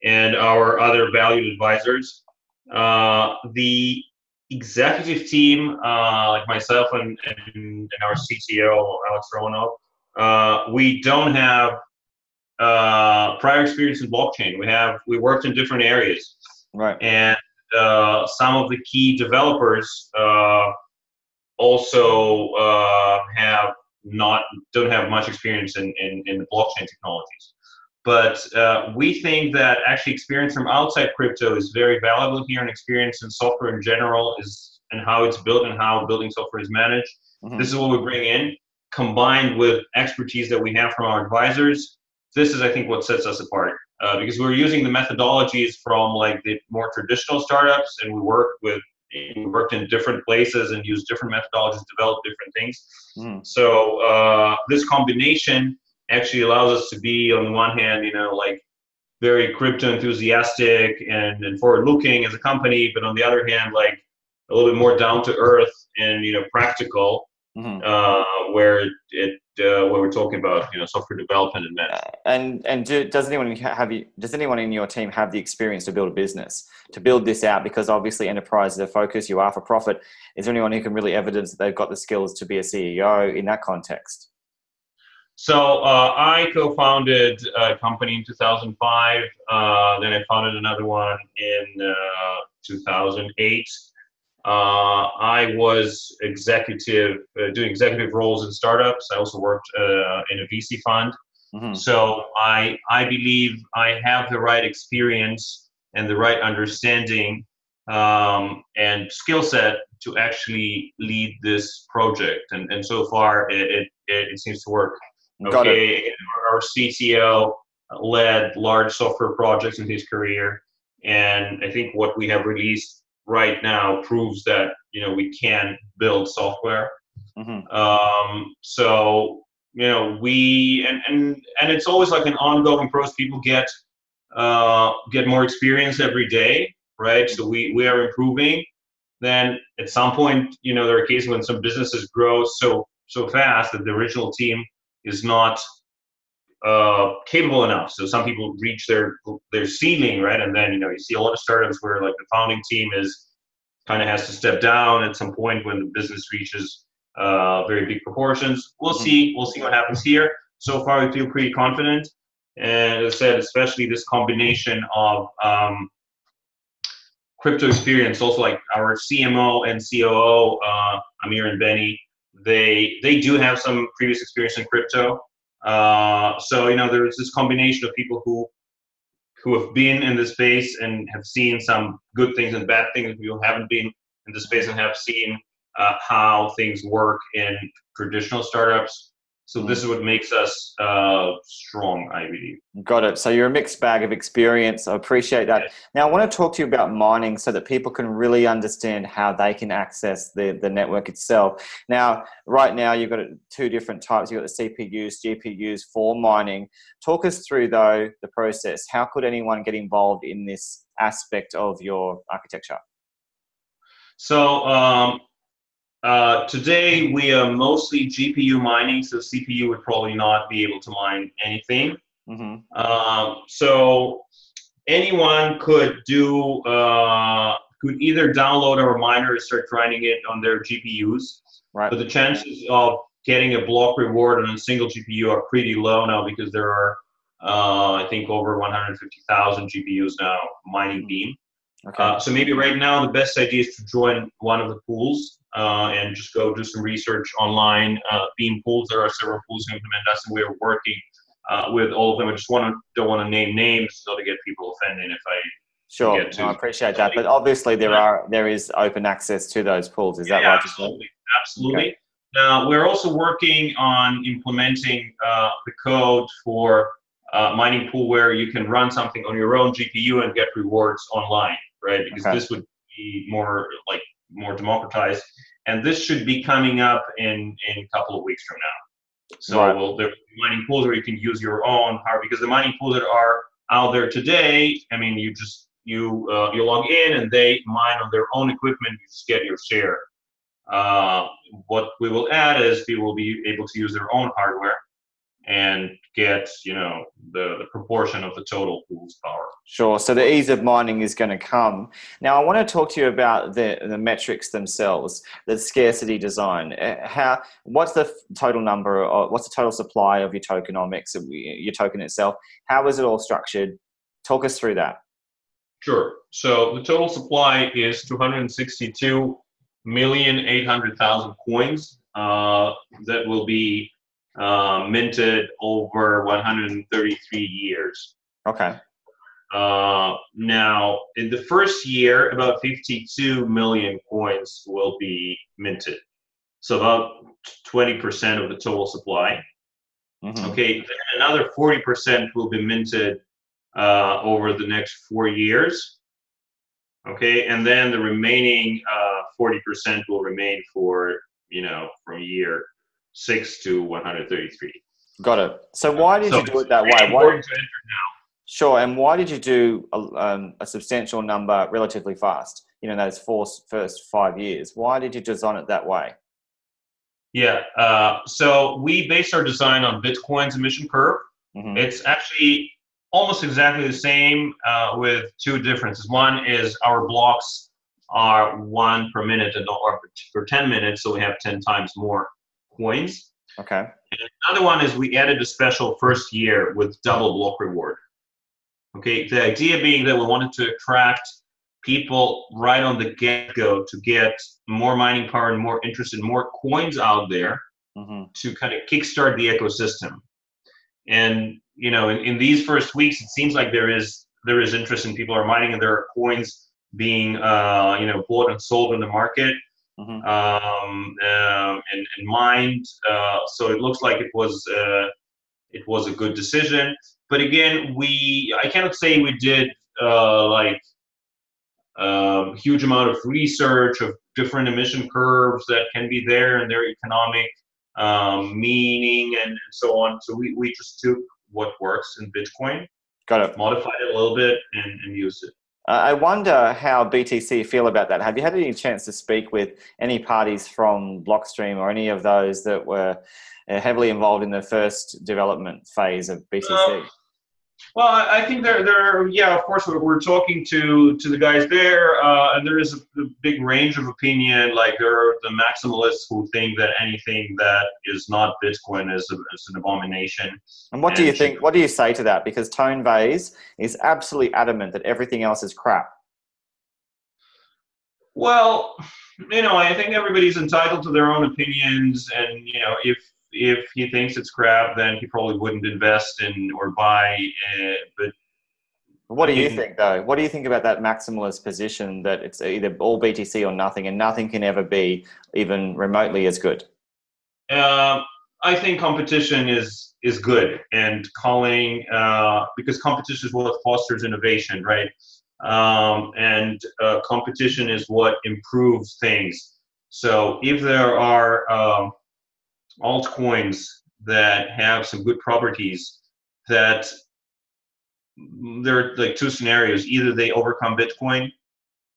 and our other valued advisors. The executive team, like myself and our CTO, Alex Romanov, we don't have prior experience in blockchain. We worked in different areas. Right. And some of the key developers also don't have much experience in the blockchain technologies. But we think that actually experience from outside crypto is very valuable here, and experience in software in general and how it's built and how building software is managed. Mm-hmm. This is what we bring in, combined with expertise that we have from our advisors. This is, I think, what sets us apart, because we're using the methodologies from like the more traditional startups, and we worked in different places and used different methodologies to develop different things. Mm. So this combination actually allows us to be, on the one hand, like very crypto enthusiastic and forward looking as a company, but on the other hand, like a little bit more down to earth and practical, mm-hmm. Where we're talking about software development and management. And does anyone in your team have the experience to build a business, to build this out? Because obviously enterprise is a focus, you are for profit. Is there anyone who can really evidence that they've got the skills to be a CEO in that context? So I co-founded a company in 2005. Then I founded another one in 2008. I was doing executive roles in startups. I also worked in a VC fund. Mm-hmm. So I believe I have the right experience and the right understanding and skill set to actually lead this project. And so far it seems to work. Okay, our CTO led large software projects in his career, and I think what we have released right now proves that we can build software. Mm-hmm. So we and it's always like an ongoing process. People get more experience every day, right? So we are improving. Then at some point, there are cases when some businesses grow so fast that the original team is not capable enough. So some people reach their ceiling, right? And then you see a lot of startups where like the founding team kind of has to step down at some point when the business reaches very big proportions. We'll see what happens here. So far, we feel pretty confident. And as I said, especially this combination of crypto experience, also like our CMO and COO, Amir and Benny, they do have some previous experience in crypto. So there's this combination of people who have been in the space and have seen some good things and bad things, who haven't been in the space and have seen how things work in traditional startups. So this is what makes us strong, I believe. Got it. So you're a mixed bag of experience. I appreciate that. Yes. Now, I want to talk to you about mining so that people can really understand how they can access the network itself. Now, right now, you've got two different types. You've got the CPUs, GPUs for mining. Talk us through, though, the process. How could anyone get involved in this aspect of your architecture? So, today we are mostly GPU mining, so CPU would probably not be able to mine anything. Mm-hmm. So anyone could either download our miner and start running it on their GPUs. Right. But the chances of getting a block reward on a single GPU are pretty low now, because there are I think over 150,000 GPUs now mining Beam. Okay. So maybe right now the best idea is to join one of the pools and just go do some research online. Beam pools, there are several pools who implement us, and we're working with all of them. I just don't want to name names so to get people offended if I Sure, I appreciate that. But obviously there is open access to those pools. Is that right? Absolutely. Okay. Now we're also working on implementing the code for mining pool where you can run something on your own GPU and get rewards online, right? Because this would be more democratized, and this should be coming up in a couple of weeks from now. So there will be mining pools where you can use your own power, because the mining pools that are out there today, I mean, you log in and they mine on their own equipment. You just get your share. What we will add is people will be able to use their own hardware and get the proportion of the total pool's power. Sure. So the ease of mining is going to come. Now I want to talk to you about the metrics themselves, the scarcity design. What's the total number, or what's the total supply of your tokenomics, your token itself? How is it all structured? Talk us through that. Sure. So the total supply is 262 1,800,000 coins that will be minted over 133 years. Okay. Now, in the first year, about 52 million coins will be minted. So about 20% of the total supply. Mm-hmm. Okay, then another 40% will be minted over the next 4 years. Okay, and then the remaining 40% will remain for, from year 6 to 133. Got it. So why did you do it that way? Important to enter now. Sure, and why did you do a substantial number relatively fast? Those first 5 years. Why did you design it that way? Yeah, so we based our design on Bitcoin's emission curve. Mm-hmm. It's actually almost exactly the same with two differences. One is our blocks are 1 per minute and not for 10 minutes, so we have 10 times more coins. Okay. And another one is we added a special first year with double block reward. Okay, the idea being that we wanted to attract people right on the get-go to get more mining power and more interest in more coins out there, mm-hmm. to kind of kickstart the ecosystem. And in these first weeks, it seems like there is interest in people are mining, and there are coins being bought and sold in the market, mm-hmm. And mined. So it looks like it was a good decision. But again, I cannot say we did huge amount of research of different emission curves that can be there and their economic meaning and so on. So we just took what works in Bitcoin, got it, modified it a little bit, and used it. I wonder how BTC feel about that. Have you had any chance to speak with any parties from Blockstream or any of those that were heavily involved in the first development phase of BTC? Well, I think yeah, of course, we're talking to the guys there, and there is a big range of opinion. Like there are the maximalists who think that anything that is not Bitcoin is an abomination. And what do you think? What do you say to that? Because Tone Vase is absolutely adamant that everything else is crap. Well, I think everybody's entitled to their own opinions, and if he thinks it's crap, then he probably wouldn't invest in or buy. But what do you think, though? What do you think about that maximalist position that it's either all BTC or nothing, and nothing can ever be even remotely as good? I think competition is good, and because competition is what fosters innovation, right? And competition is what improves things. So if there are altcoins that have some good properties, that there are like two scenarios: either they overcome Bitcoin,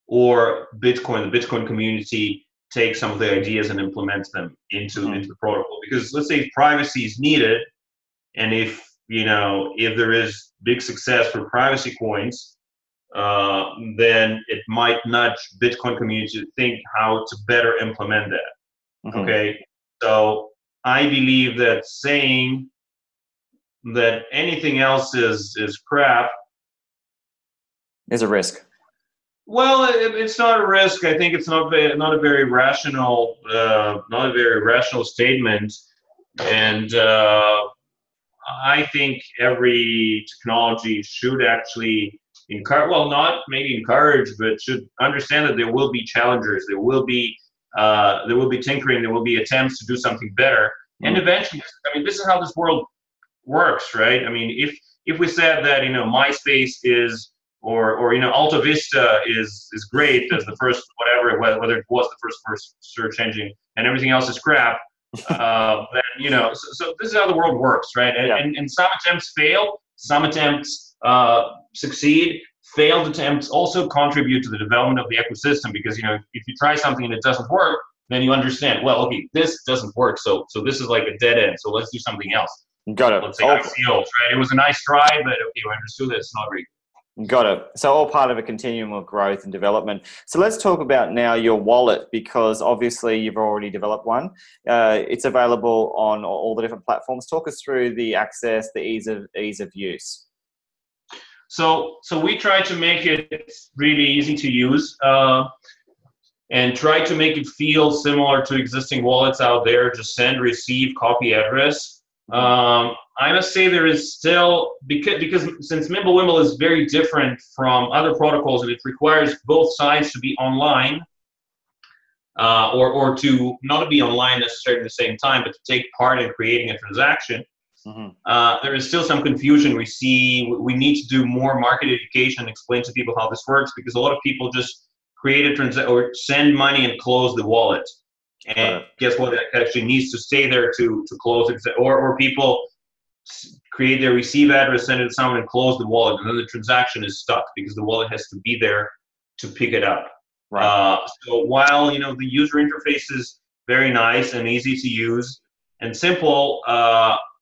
or the Bitcoin community takes some of the ideas and implements them into the protocol. Because let's say if privacy is needed, and if there is big success for privacy coins, then it might nudge Bitcoin community to think how to better implement that. Mm-hmm. Okay, so I believe that saying that anything else is crap is a risk. Well, it's not a risk. I think it's not a very rational statement, and I think every technology should actually encourage. Well, not maybe encourage, but should understand that there will be challengers. There will be tinkering. There will be attempts to do something better, and eventually, this is how this world works, right? If we said that MySpace is or Alta Vista is great as the first whether it was the first search engine and everything else is crap, then so this is how the world works, right? And some attempts fail, some attempts succeed. Failed attempts also contribute to the development of the ecosystem, because if you try something and it doesn't work, then you understand, well, okay, this doesn't work, so this is like a dead end, so let's do something else. Got it. Let's say ICOs, right? It was a nice try, but okay, we understood that it's not very good. Got it. So all part of a continuum of growth and development. So let's talk about now your wallet, because obviously you've already developed one. It's available on all the different platforms. Talk us through the access, the ease of use. So we try to make it really easy to use. and try to make it feel similar to existing wallets out there. Just send, receive, copy address. I must say there is still, because since MimbleWimble is very different from other protocols and it requires both sides to be online, or to not be online necessarily at the same time, but to take part in creating a transaction, there is still some confusion. We need to do more market education and explain to people how this works, because a lot of people just create a transaction or send money and close the wallet. And guess what? It actually needs to stay there to close it. Or people create their receive address, send it to someone, and close the wallet, and then the transaction is stuck because the wallet has to be there to pick it up. So while the user interface is very nice and easy to use and simple,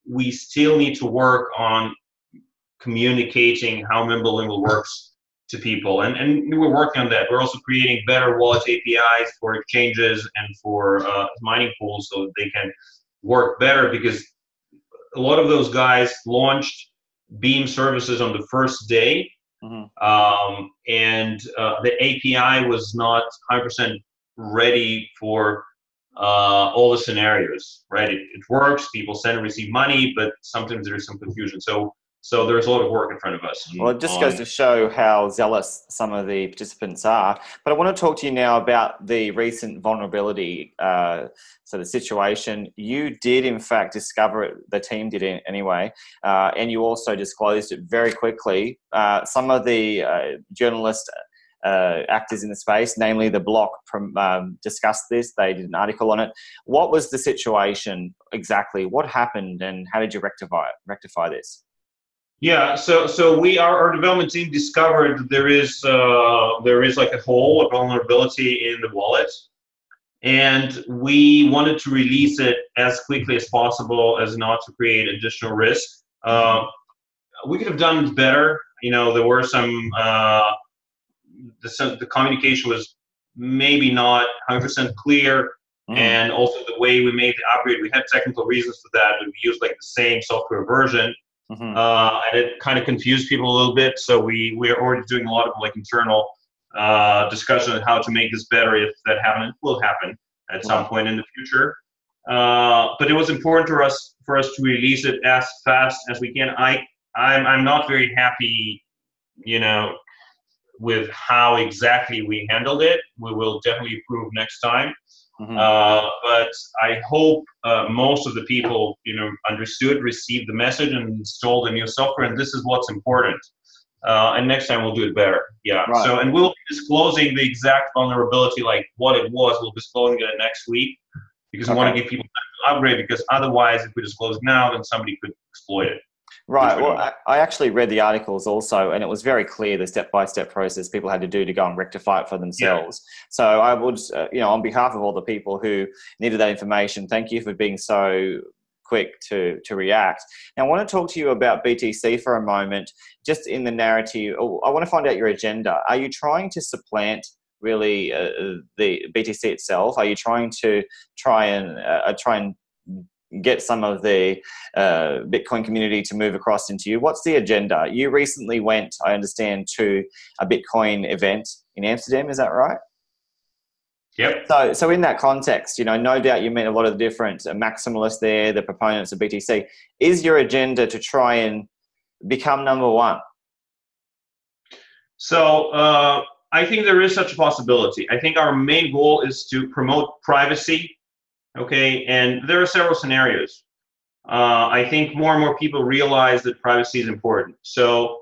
we still need to work on communicating how MimbleWimble works to people, and we're working on that. We're also creating better wallet APIs for exchanges and for mining pools so that they can work better, because a lot of those guys launched Beam services on the first day, and the API was not 100% ready for all the scenarios, right? It works, people send and receive money, but sometimes there is some confusion. So there's a lot of work in front of us. Well, it just goes to show how zealous some of the participants are. But I want to talk to you now about the recent vulnerability. So the situation, you did in fact discover it, the team did it anyway, and you also disclosed it very quickly. Some of the journalists, actors in the space, namely the Block, discussed this. They did an article on it. What was the situation exactly? What happened, and how did you rectify this? Yeah, so our development team discovered there is like a hole, a vulnerability in the wallet, and we wanted to release it as quickly as possible, as not to create additional risk. We could have done better. There were some the communication was maybe not 100% clear, and also the way we made the upgrade, we had technical reasons for that, but we used like the same software version. And it kind of confused people a little bit. So we're already doing a lot of like internal discussion on how to make this better if that will happen at some point in the future. But it was important for us to release it as fast as we can. I'm not very happy, with how exactly we handled it. We will definitely improve next time. But I hope most of the people, understood, received the message, and installed the new software. And this is what's important. And next time we'll do it better. Yeah. Right. So, and we'll be disclosing the exact vulnerability, like what it was. We'll be disclosing it next week, because we want to give people time to upgrade. Because otherwise, if we disclose now, then somebody could exploit it. Right. Well, I actually read the articles also, and it was very clear the step-by-step process people had to do to go and rectify it for themselves. Yeah. So I would, on behalf of all the people who needed that information, thank you for being so quick to react. Now, I want to talk to you about BTC for a moment, just in the narrative. I want to find out your agenda. Are you trying to supplant really the BTC itself? Are you trying to try and get some of the Bitcoin community to move across into you? What's the agenda? You recently went, I understand, to a Bitcoin event in Amsterdam. Is that right? Yep. So in that context, no doubt you met a lot of the different maximalists there, the proponents of BTC. Is your agenda to try and become number one? So I think there is such a possibility. I think our main goal is to promote privacy. Okay, and there are several scenarios. I think more and more people realize that privacy is important. So,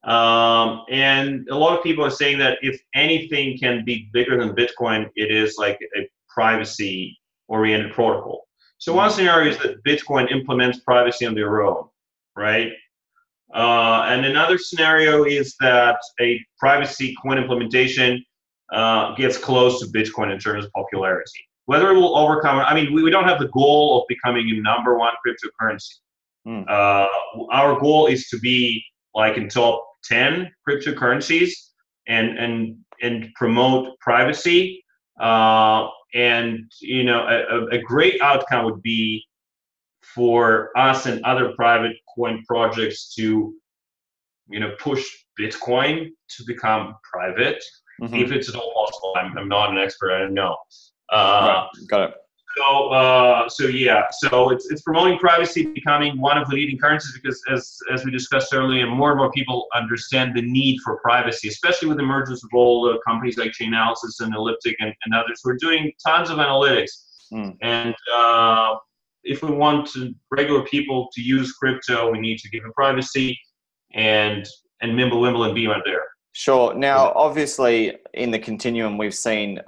and a lot of people are saying that if anything can be bigger than Bitcoin, it is like a privacy-oriented protocol. So one scenario is that Bitcoin implements privacy on their own, right? And another scenario is that a privacy coin implementation gets close to Bitcoin in terms of popularity. Whether it will overcome, we don't have the goal of becoming a number one cryptocurrency. Our goal is to be like in top 10 cryptocurrencies and promote privacy. And a great outcome would be for us and other private coin projects to push Bitcoin to become private. if it's at all possible. I'm not an expert. I don't know. Right. Got it. So it's promoting privacy, becoming one of the leading currencies, because as we discussed earlier, more and more people understand the need for privacy, especially with the emergence of all the companies like Chainalysis and Elliptic and others who are doing tons of analytics. And if we want regular people to use crypto, we need to give them privacy, and MimbleWimble and Beam are there. Sure. Now, obviously, in the continuum, we've seen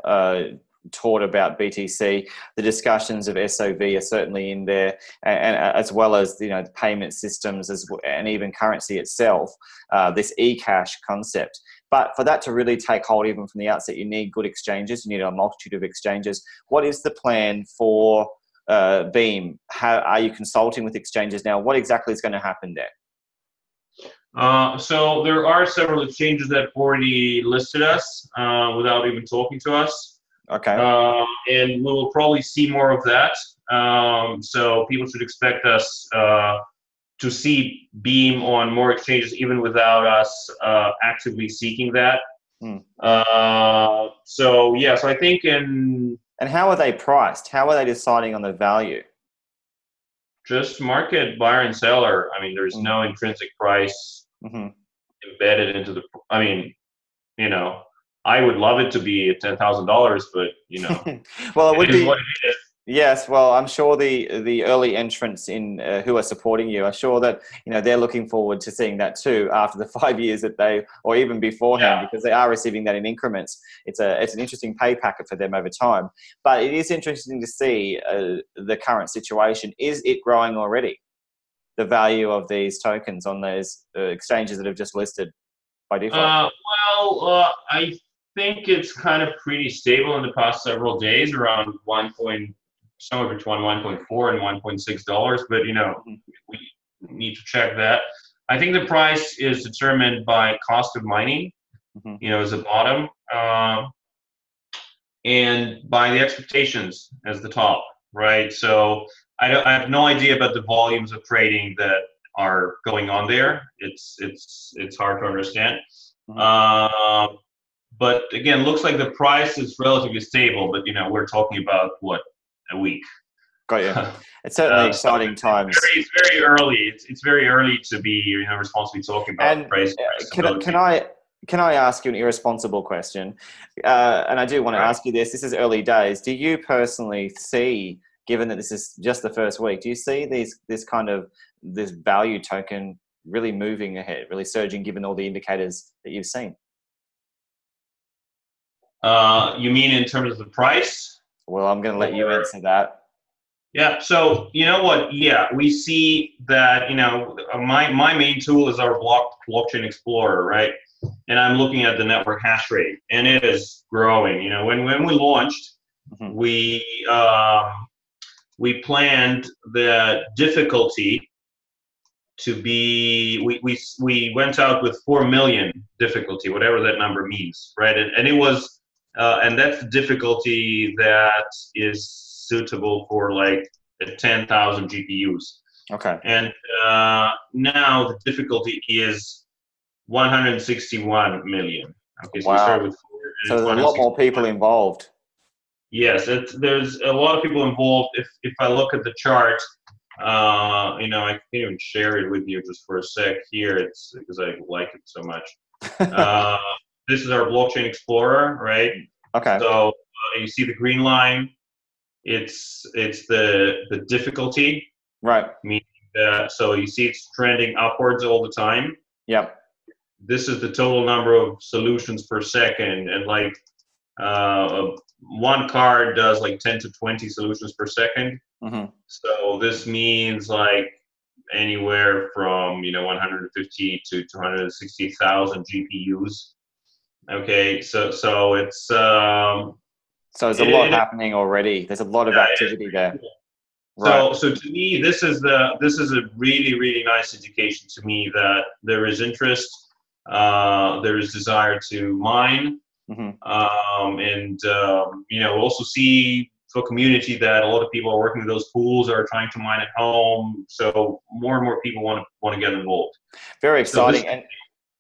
taught about BTC. The discussions of SOV are certainly in there, and as well as the payment systems and even currency itself. This eCash concept. But for that to really take hold, even from the outset, you need good exchanges. You need a multitude of exchanges. What is the plan for Beam? How are you consulting with exchanges now? What exactly is going to happen there? So there are several exchanges that already listed us without even talking to us. Okay. And we will probably see more of that. So people should expect us to see Beam on more exchanges, even without us actively seeking that. So I think And how are they priced? How are they deciding on the value? Just market buyer and seller. I mean, there's no intrinsic price embedded into the. I mean, I would love it to be at $10,000, but well, it would be. What it is. Yes, well, I'm sure the early entrants in who are supporting you, I'm sure that they're looking forward to seeing that too after the 5 years that or even beforehand, because they are receiving that in increments. It's an interesting pay packet for them over time. But it is interesting to see the current situation. Is it growing already? The value of these tokens on those exchanges that have just listed by default. I think it's kind of pretty stable in the past several days, around somewhere between $1.4 and $1.6, but we need to check that. I think the price is determined by cost of mining, as a bottom, and by the expectations as the top, right? So I have no idea about the volumes of trading that are going on there. It's hard to understand. But again, looks like the price is relatively stable, but we're talking about a week. Got you. It's certainly exciting times. It's very early. It's very early to be responsibly talking about price. Can I ask you an irresponsible question? And I do want to ask you this. This is early days. Do you personally see, given that this is just the first week, do you see this value token really moving ahead, really surging, given all the indicators that you've seen? You mean in terms of the price? Well, I'm going to let you answer that. Yeah. So you know what? Yeah, we see that. My main tool is our blockchain explorer, right? And I'm looking at the network hash rate, and it is growing. When we launched, we planned the difficulty to be. We went out with 4 million difficulty, whatever that number means, right? And it was. And that's the difficulty that is suitable for like 10,000 GPUs. Okay. And now the difficulty is 161 million. Okay, so we start with 4. So there's a lot more people involved. Yes, there's a lot of people involved. If I look at the chart, I can even share it with you just for a sec here. It's because I like it so much. This is our blockchain explorer, right? Okay. So you see the green line. It's the difficulty, right? Meaning so you see it's trending upwards all the time. Yep. This is the total number of solutions per second, and like one card does like 10 to 20 solutions per second. So this means like anywhere from 150 to 260,000 GPUs. Okay, so it's so there's a lot happening already. There's a lot of activity there. Right. So to me, this is a really, really nice indication to me that there is interest, there is desire to mine, and we'll also see for community that a lot of people are working with those pools, are trying to mine at home. So more and more people want to get involved. Very exciting.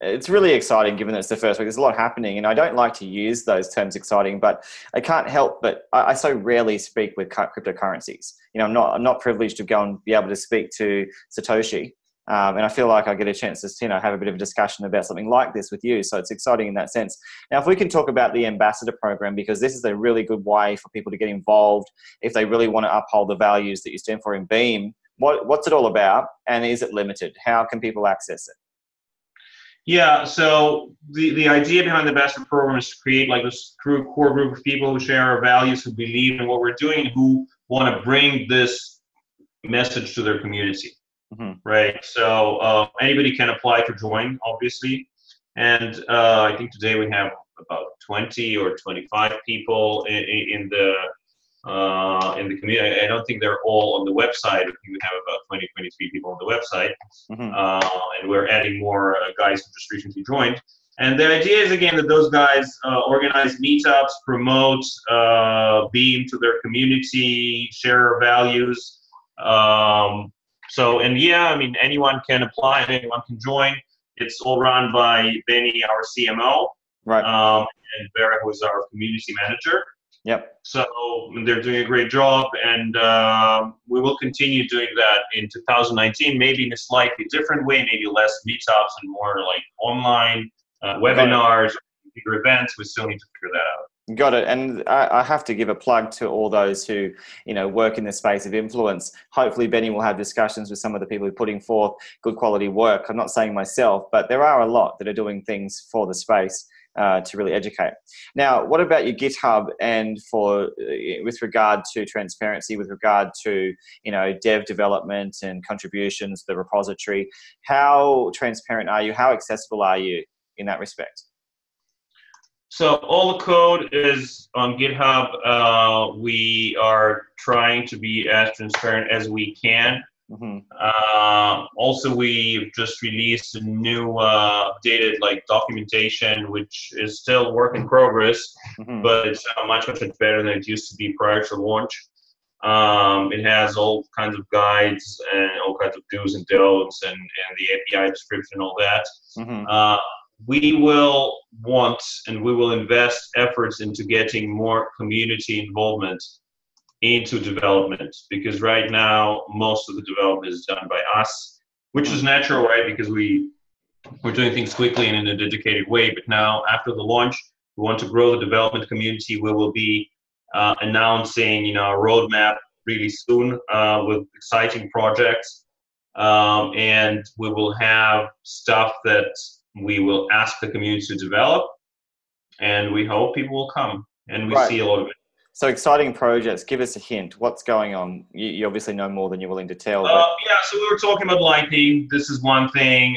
It's really exciting given that it's the first week. There's a lot happening, and I don't like to use those terms exciting, but I can't help but I so rarely speak with cryptocurrencies. You know, I'm not privileged to go and be able to speak to Satoshi. And I feel like I get a chance to, you know, have a bit of a discussion about something like this with you. So it's exciting in that sense. Now, if we can talk about the ambassador program, because this is a really good way for people to get involved if they really want to uphold the values that you stand for in Beam. What's it all about, and is it limited? How can people access it? Yeah, so the idea behind the ambassador program is to create like this core group of people who share our values, who believe in what we're doing, and who want to bring this message to their community. Right, so anybody can apply to join, obviously, and I think today we have about 20 or 25 people in the community. I don't think they're all on the website. I think we have about 20, 23 people on the website, and we're adding more guys who just recently joined. And the idea is, again, that those guys organize meetups, promote Beam to their community, share our values. And yeah, I mean, anyone can apply and anyone can join. It's all run by Benny, our CMO, right, and Vera, who is our community manager. Yep. So they're doing a great job, and we will continue doing that in 2019, maybe in a slightly different way, maybe less meetups and more like online webinars, bigger events. We still need to figure that out. Got it. And I have to give a plug to all those who, you know, work in the space of influence. Hopefully Benny will have discussions with some of the people who are putting forth good quality work. I'm not saying myself, but there are a lot that are doing things for the space to really educate. Now, what about your GitHub and with regard to transparency, with regard to, you know, dev development and contributions, the repository? How transparent are you? How accessible are you in that respect? So all the code is on GitHub. We are trying to be as transparent as we can. Also, we've just released a new updated like documentation, which is still work in progress, but it's much better than it used to be prior to launch. It has all kinds of guides and all kinds of do's and don'ts and the API description and all that. We will want and we will invest efforts into getting more community involvement into development, because right now most of the development is done by us, which is natural, right? Because we're doing things quickly and in a dedicated way. But now, after the launch, we want to grow the development community. We will be announcing, you know, a roadmap really soon with exciting projects, and we will have stuff that we will ask the community to develop, and we hope people will come, and we see a lot of it. So exciting projects. Give us a hint. What's going on? You obviously know more than you're willing to tell. Yeah, so we were talking about Lightning. This is one thing.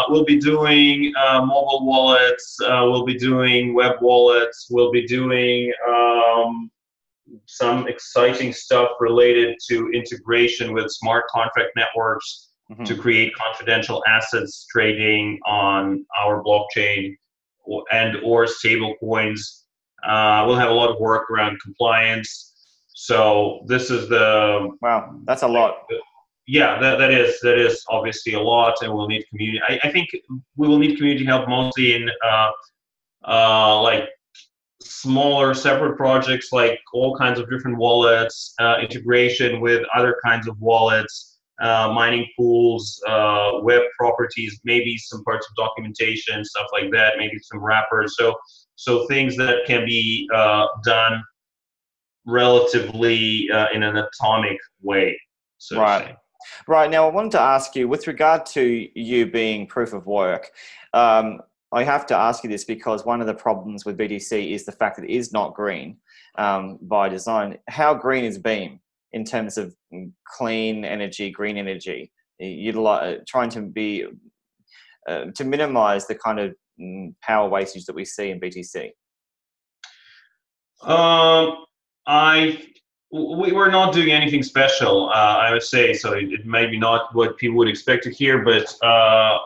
We'll be doing mobile wallets. We'll be doing web wallets. We'll be doing some exciting stuff related to integration with smart contract networks to create confidential assets trading on our blockchain or stable coins. We'll have a lot of work around compliance. So this is wow, that's a lot. Yeah, that is obviously a lot, and we'll need community. I think we will need community help mostly in like smaller separate projects, like all kinds of different wallets, integration with other kinds of wallets, mining pools, web properties, maybe some parts of documentation, stuff like that, maybe some wrappers. So things that can be done relatively in an atomic way. So right. Right. Now, I wanted to ask you, with regard to you being proof of work, I have to ask you this because one of the problems with BTC is the fact that it is not green by design. How green is Beam in terms of clean energy, green energy, trying to be to minimize the kind of power wastage that we see in BTC? We're not doing anything special, I would say. So it may be not what people would expect to hear, but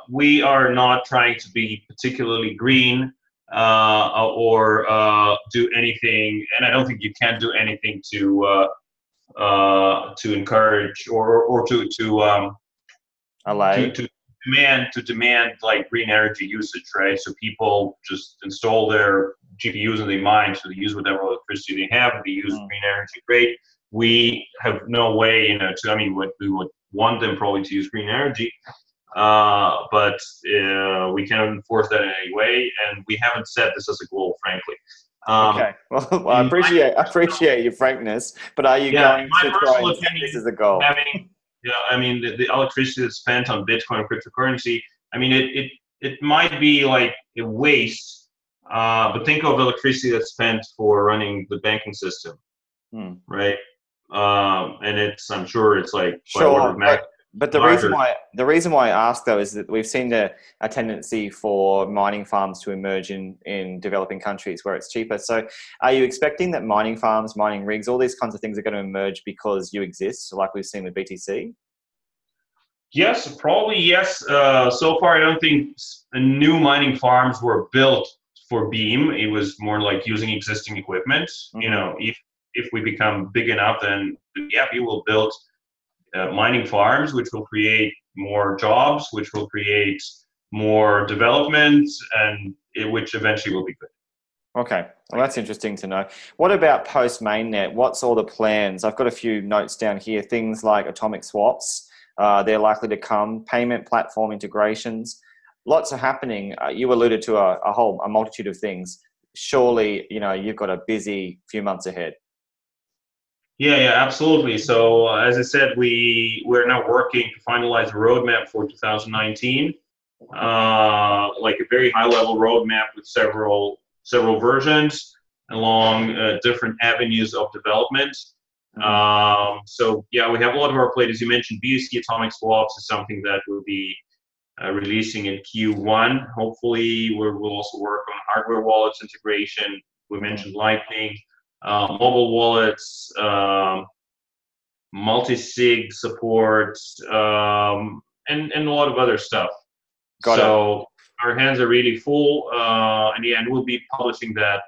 we are not trying to be particularly green or do anything. And I don't think you can do anything to encourage or to allay. demand like green energy usage, right? So people just install their GPUs and they mine, so they use whatever electricity they have, and they use green energy. Great. We have no way, to, I mean, we would want them probably to use green energy, but we cannot enforce that in any way, and we haven't set this as a goal, frankly. Okay. Well, I appreciate your frankness, but are you going to try and set this as a goal? I mean, the electricity that's spent on Bitcoin and cryptocurrency, I mean, it might be like a waste, but think of electricity that's spent for running the banking system, right? And I'm sure it's like sure, but the reason why I ask though is that we've seen a tendency for mining farms to emerge in developing countries where it's cheaper. So, are you expecting that mining farms, mining rigs, all these kinds of things are going to emerge because you exist, like we've seen with BTC? Yes, probably yes. So far, I don't think new mining farms were built for Beam. It was more like using existing equipment. If we become big enough, then yeah, we will build mining farms, which will create more jobs, which will create more development, and which eventually will be good. Okay, well, that's interesting to know. What about post mainnet? What's all the plans? I've got a few notes down here. Things like atomic swaps, they're likely to come. Payment platform integrations, lots are happening. You alluded to a multitude of things. Surely, you've got a busy few months ahead. Yeah, absolutely. So as I said, we're now working to finalize a roadmap for 2019, like a very high-level roadmap with several versions along different avenues of development. So yeah, we have a lot of our plate. As you mentioned, BUC atomic swaps is something that we'll be releasing in Q1. Hopefully, we'll also work on hardware wallets integration. We mentioned Lightning. Mobile wallets, multi-sig support, and a lot of other stuff. So our hands are really full, and we'll be publishing that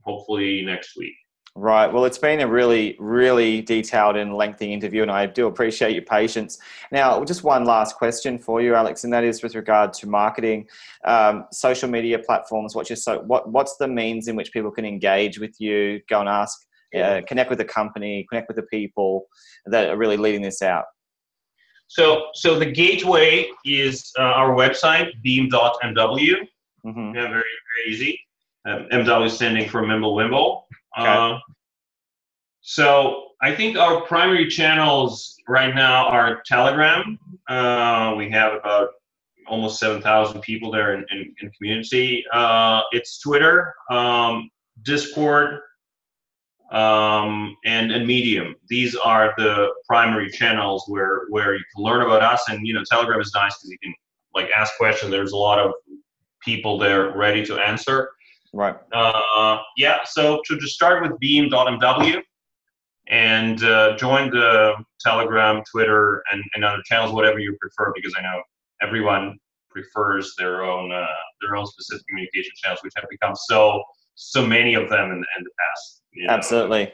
hopefully next week. Right. Well, it's been a really, really detailed and lengthy interview, and I do appreciate your patience. Now, just one last question for you, Alex, and that is with regard to marketing, social media platforms. What's the means in which people can engage with you, go and ask, connect with the company, connect with the people that are really leading this out? So the gateway is our website, beam.mw. Yeah, very, very easy. MW standing for MimbleWimble. Okay. So I think our primary channels right now are Telegram. We have about almost 7,000 people there in community. It's Twitter, Discord, and Medium. These are the primary channels where you can learn about us. And Telegram is nice because you can ask questions. There's a lot of people there ready to answer. Right. Yeah, so to just start with beam.mw and join the Telegram, Twitter, and other channels, whatever you prefer, because I know everyone prefers their own specific communication channels, which have become so many of them in the past. Absolutely.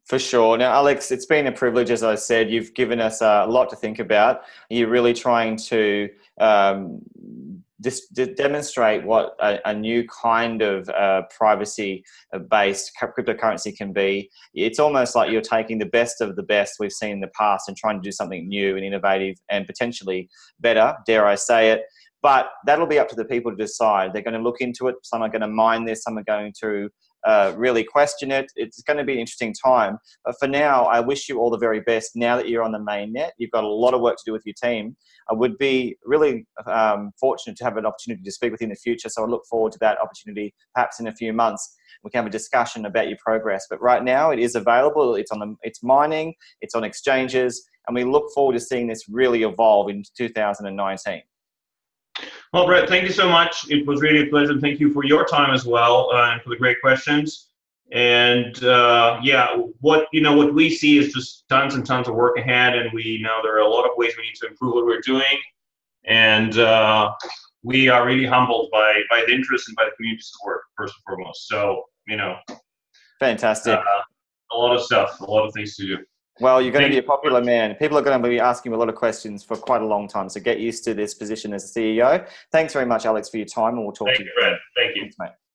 For sure. Now, Alex, it's been a privilege, as I said. You've given us a lot to think about. You're really trying to demonstrate what a new kind of privacy-based cryptocurrency can be. It's almost like you're taking the best of the best we've seen in the past and trying to do something new and innovative and potentially better, dare I say it. But that'll be up to the people to decide. They're going to look into it. Some are going to mine this. Some are going to really question it. It's going to be an interesting time. But for now, I wish you all the very best. Now that you're on the MainNet, you've got a lot of work to do with your team. I would be really fortunate to have an opportunity to speak with you in the future. So I look forward to that opportunity, perhaps in a few months. We can have a discussion about your progress. But right now, it is available. It's mining. It's on exchanges. And we look forward to seeing this really evolve in 2019. Well, Brett, thank you so much. It was really a pleasure. Thank you for your time as well and for the great questions. And yeah, what we see is just tons and tons of work ahead, and we know there are a lot of ways we need to improve what we're doing. And we are really humbled by the interest and by the community support, first and foremost. So, fantastic. A lot of stuff, a lot of things to do. Well, you're going to be a popular man. People are going to be asking you a lot of questions for quite a long time. So get used to this position as a CEO. Thanks very much, Alex, for your time, and we'll talk to you. Thank you, Brad. Thank you. Thanks, mate.